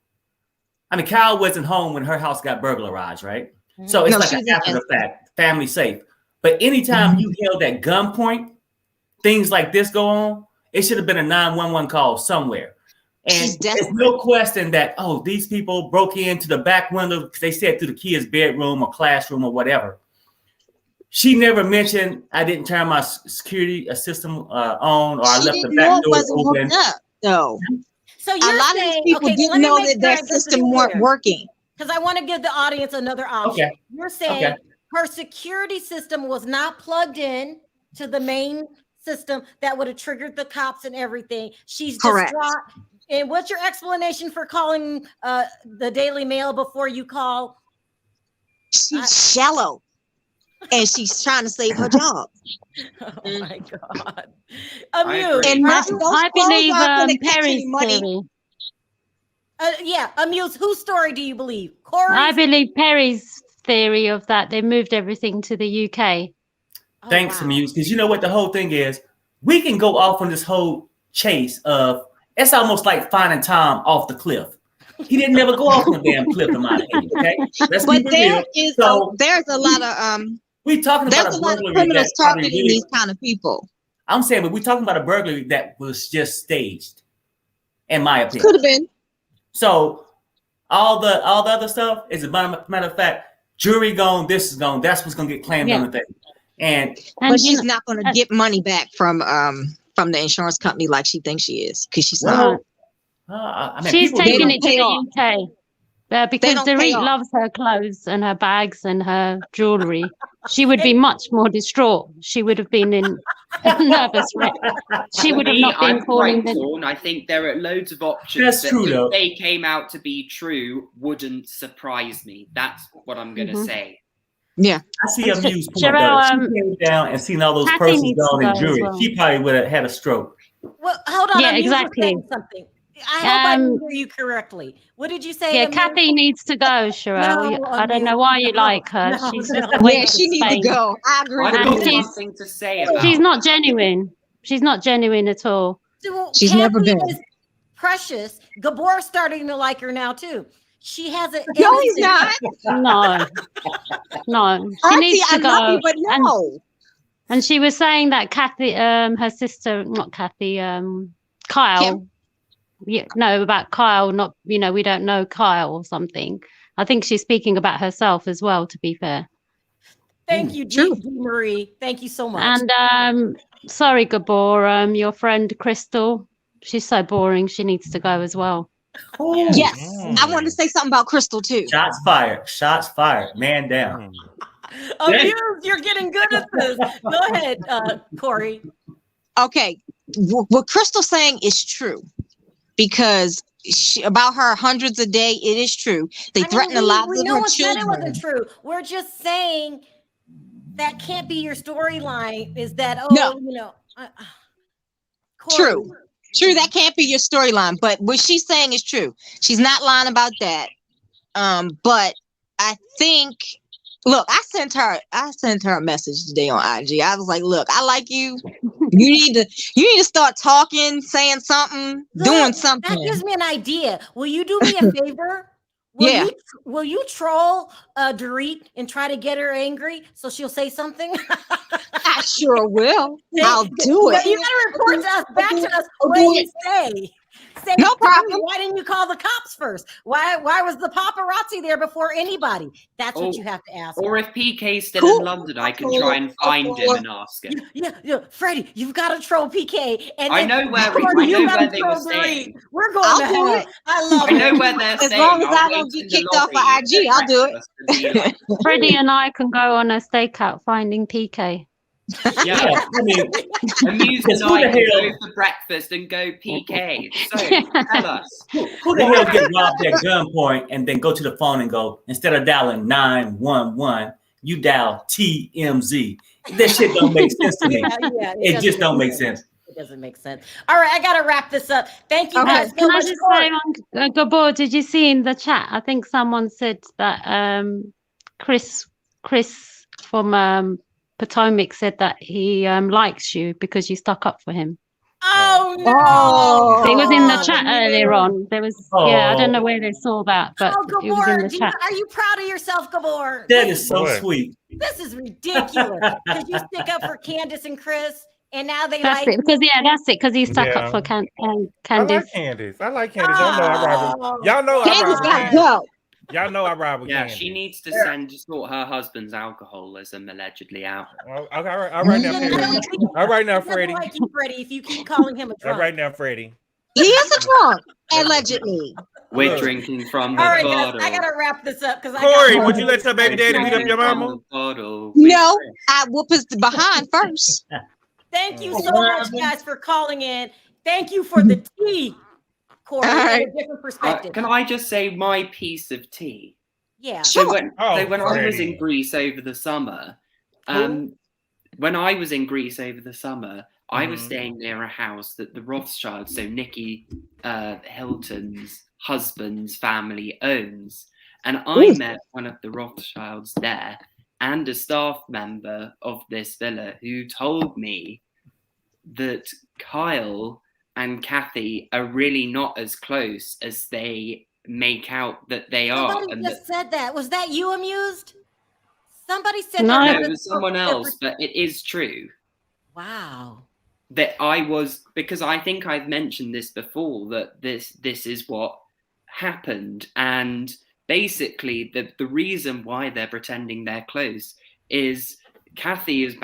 I mean, Kyle wasn't home when her house got burglarized, right? So it's like an after the fact, family safe. But anytime you held at gunpoint, things like this go on, it should have been a 911 call somewhere. And there's no question that, oh, these people broke into the back window because they said through the kid's bedroom or classroom or whatever. She never mentioned I didn't turn my security system on, or I left the back door open. No. So you're a lot saying, of these people didn't know that their system weren't working. Because I want to give the audience another option. Okay. You're saying her security system was not plugged in to the main system that would have triggered the cops and everything. She's distraught. And what's your explanation for calling the Daily Mail before you call? She's shallow, and she's trying to save her job. Oh my God! Amuse. And I believe Perry's theory. Yeah, Amuse. Whose story do you believe? Corey. I believe Perry's theory of that they moved everything to the UK. Thanks, Amuse, because you know what the whole thing is. We can go off on this whole chase of. It's almost like finding Tom off the cliff. He didn't never go off the damn cliff, in my opinion. Okay, let's but be real. There's a lot of we talking about a lot of criminals targeting these kind of people. I'm saying, but we're talking about a burglary that was just staged, in my opinion. Could have been. So all the other stuff is a matter of fact. Jury gone, this is gone. That's what's gonna get claimed on the thing. But she's not gonna get money back from the insurance company like she thinks she is, because she's not. I mean, she's taking it to the UK because Dorit loves her clothes and her bags and her jewelry. She would be much more distraught. She would have been in a nervous wreck. She would have not been calling them. I think there are loads of options. That's true, though. If they came out to be true, wouldn't surprise me. That's what I'm going to say. Yeah, I see Amuse point though. She came down and seen all those persons gone in jury. Well. She probably would have had a stroke. Well, hold on. Yeah, exactly. Something. I hope I hear you correctly. What did you say? Yeah, Kathy needs to go, Sharrell. No, I don't know why you like her. She's just she needs to go. I agree. Nothing to say about. She's not genuine. She's not genuine at all. She's Kathy never been. Is precious. Gabor's starting to like her now too. She has an. No, he's not. No. She Auntie, needs to I go. love you, but no. And she was saying that Kathy, her sister, not Kathy, Kyle. Kim. Yeah, no, about Kyle. Not, we don't know Kyle or something. I think she's speaking about herself as well. To be fair. Thank you, Dee Marie. Thank you so much. And sorry, Gabor. Your friend Crystal. She's so boring. She needs to go as well. Oh, yes, I want to say something about Crystal too. Shots fired. Shots fired. Man down. Amuse, you're getting good at this. Go ahead, Corey. Okay, what Crystal's saying is true, because about her hundreds a day, it is true. They threaten the lives of her children. It wasn't true. We're just saying that can't be your storyline. Is that Corey. True, that can't be your storyline, but what she's saying is true. She's not lying about that. But I think, look, I sent her a message today on IG. I was like, look, I like you. You need to start talking, saying something, doing something. That gives me an idea. Will you do me a favor? Will you troll Dorit and try to get her angry so she'll say something? I sure will. I'll do it. You gotta report to us, back to us what you say. No problem. Why didn't you call the cops first? Why was the paparazzi there before anybody? That's what you have to ask. Or if PK's still in London, I can try and find him and ask him. Yeah, Freddie, you've got to troll PK. And I know where they were saying. We're going to do it. I love it. I know where they're as saying. As long as I don't get kicked off of IG, I'll do it. Freddie and I can go on a stakeout finding PK. Yeah, I mean, Amuse and I can go for breakfast and go PK. So tell us. Who the hell get robbed at gunpoint and then go to the phone and go, instead of dialing 911, you dial TMZ? That shit don't make sense to me. It just don't make sense. It doesn't make sense. All right, I gotta wrap this up. Thank you guys. Can I just say on Gabor, did you see in the chat? I think someone said that Chris from Potomac said that he likes you because you stuck up for him. Oh no! It was in the chat earlier on. There was, yeah, I don't know where they saw that, but Oh, it was in Gabor, the chat. are you proud of yourself, Gabor? That is so sweet. This is ridiculous. Because you stick up for Candace and Chris, and now they That's like it, because that's it, because he stuck up for I like Candace. Candace. I like Candace. Y'all know I ride with. Y'all know I ride with Candace. Y'all know I ride with Yeah, Candace. she needs to sort her husband's alcoholism allegedly out. All right now, Freddie. All right now, Freddie. like you, Freddie, if you keep calling him a drunk. All right now, Freddie. He is a drunk, allegedly. We're drinking from the All right, bottle. guys, I gotta wrap this up because Corey, would you let your baby daddy beat up your mama? No, I whoop his behind first. Thank you so much, guys, for calling in. Thank you for the tea, Corey. A different perspective. Can I just say my piece of tea? Yeah. So when I was Freddie. in Greece over the summer, I was staying near a house that the Rothschilds, so Nikki Hilton's husband's family owns. And I met one of the Rothschilds there and a staff member of this villa who told me that Kyle and Kathy are really not as close as they make out that they are. Somebody just said that. Was that you, Amused? Somebody said No, that. it was someone else, but it is true. Wow. That because I think I've mentioned this before, that this is what happened. And basically the reason why they're pretending they're close is Kathy is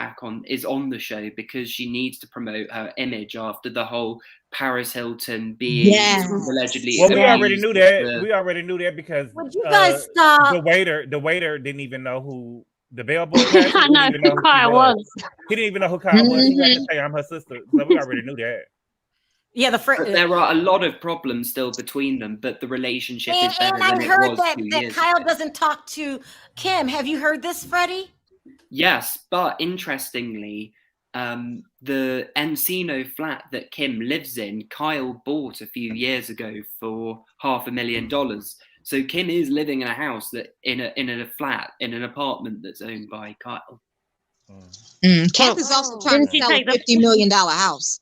on the show because she needs to promote her image after the whole Paris Hilton being allegedly. Well, we already knew that. We already knew that because would you guys stop? The waiter didn't even know who the bellboy was. I know who Kyle was. He didn't even know who Kyle was. He had to say, "I'm her sister." So we already knew that. Yeah, but there are a lot of problems still between them, but the relationship is better and than I've it heard was that 2 years ago. Kyle doesn't talk to Kim. Have you heard this, Freddie? Yes, but interestingly, the Encino flat that Kim lives in, Kyle bought a few years ago for $500,000. So Kim is living in a house that in a flat in an apartment that's owned by Kyle. Kathy's also trying to sell a $50 million house.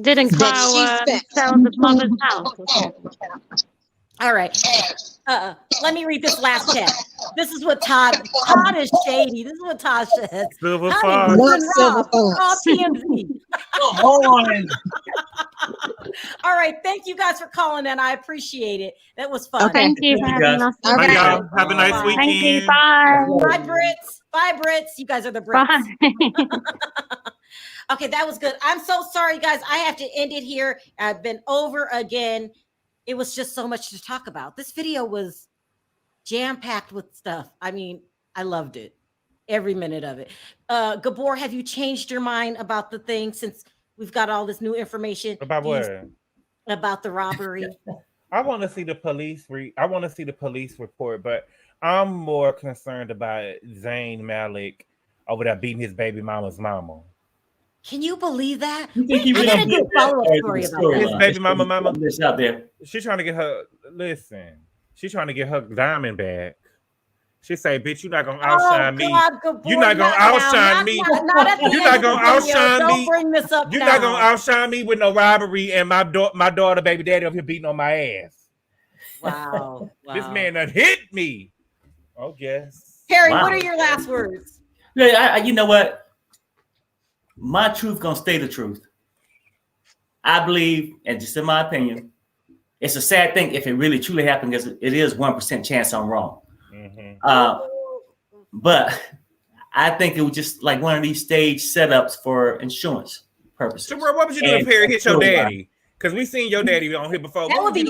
Didn't Kyle sell the mother's house? All right. Let me read this last text. This is what Todd is shady. This is what Todd says. Silver Honey, Fox. Rob, call TMZ. Come on. All right. Thank you guys for calling in. I appreciate it. That was fun. Thank you for having us. Bye, y'all. Have a nice Bye. weekend. Thank you. Bye. Bye, Brits. Bye, Brits. You guys are the Brits. Okay, that was good. I'm so sorry, guys. I have to end it here. I've been over again. It was just so much to talk about. This video was jam-packed with stuff. I mean, I loved it. Every minute of it. Gabor, have you changed your mind about the thing since we've got all this new information? About what? About the robbery. I want to see the police. I want to see the police report, but I'm more concerned about Zayn Malik over there beating his baby mama's mama. Can you believe that? You think he I gotta do a follow-up story about that. His baby mama. This out there. She's trying to get her. Listen, she's trying to get her diamond back. She say, "Bitch, you're not gonna outshine me. You're not gonna outshine me. You're not gonna outshine me. Don't bring this up. You're not gonna outshine me with no robbery and my daughter, baby daddy, up here beating on my ass. Wow. This man done hit me. Oh yes. Harry, what are your last words? Yeah, you know what? My truth gonna stay the truth. I believe, and just in my opinion, it's a sad thing if it really truly happened because it is 1% chance I'm wrong. But I think it was just like one of these stage setups for insurance purposes. So, bro, what would you do if Perry hit your daddy? Because we seen your daddy on here before. That would be,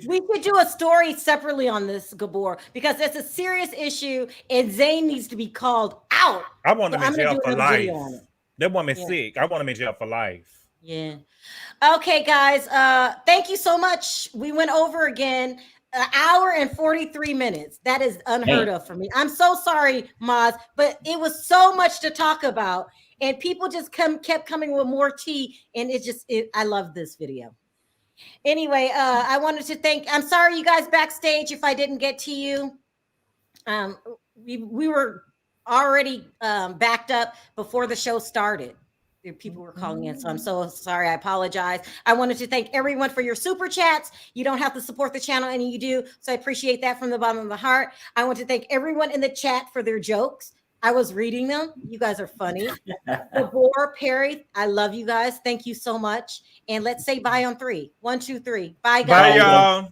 we could do a story separately on this, Gabor, because it's a serious issue and Zayn needs to be called out. I want him in jail for life. On That woman's sick. I want him in jail for life. Yeah. Okay, guys. Thank you so much. We went over again. An hour and 43 minutes. That is unheard of for me. I'm so sorry, Maz, but it was so much to talk about, and people just kept coming with more tea, and I love this video. Anyway, I wanted to I'm sorry, you guys backstage, if I didn't get to you. We were already backed up before the show started. people were calling in, so I'm so sorry. I apologize. I wanted to thank everyone for your super chats. You don't have to support the channel, and you do, so I appreciate that from the bottom of the heart. I want to thank everyone in the chat for their jokes. I was reading them. You guys are funny. Deborah Perry, I love you guys. Thank you so much. And let's say bye on 3. 1, 2, 3. Bye, guys. Bye, y'all.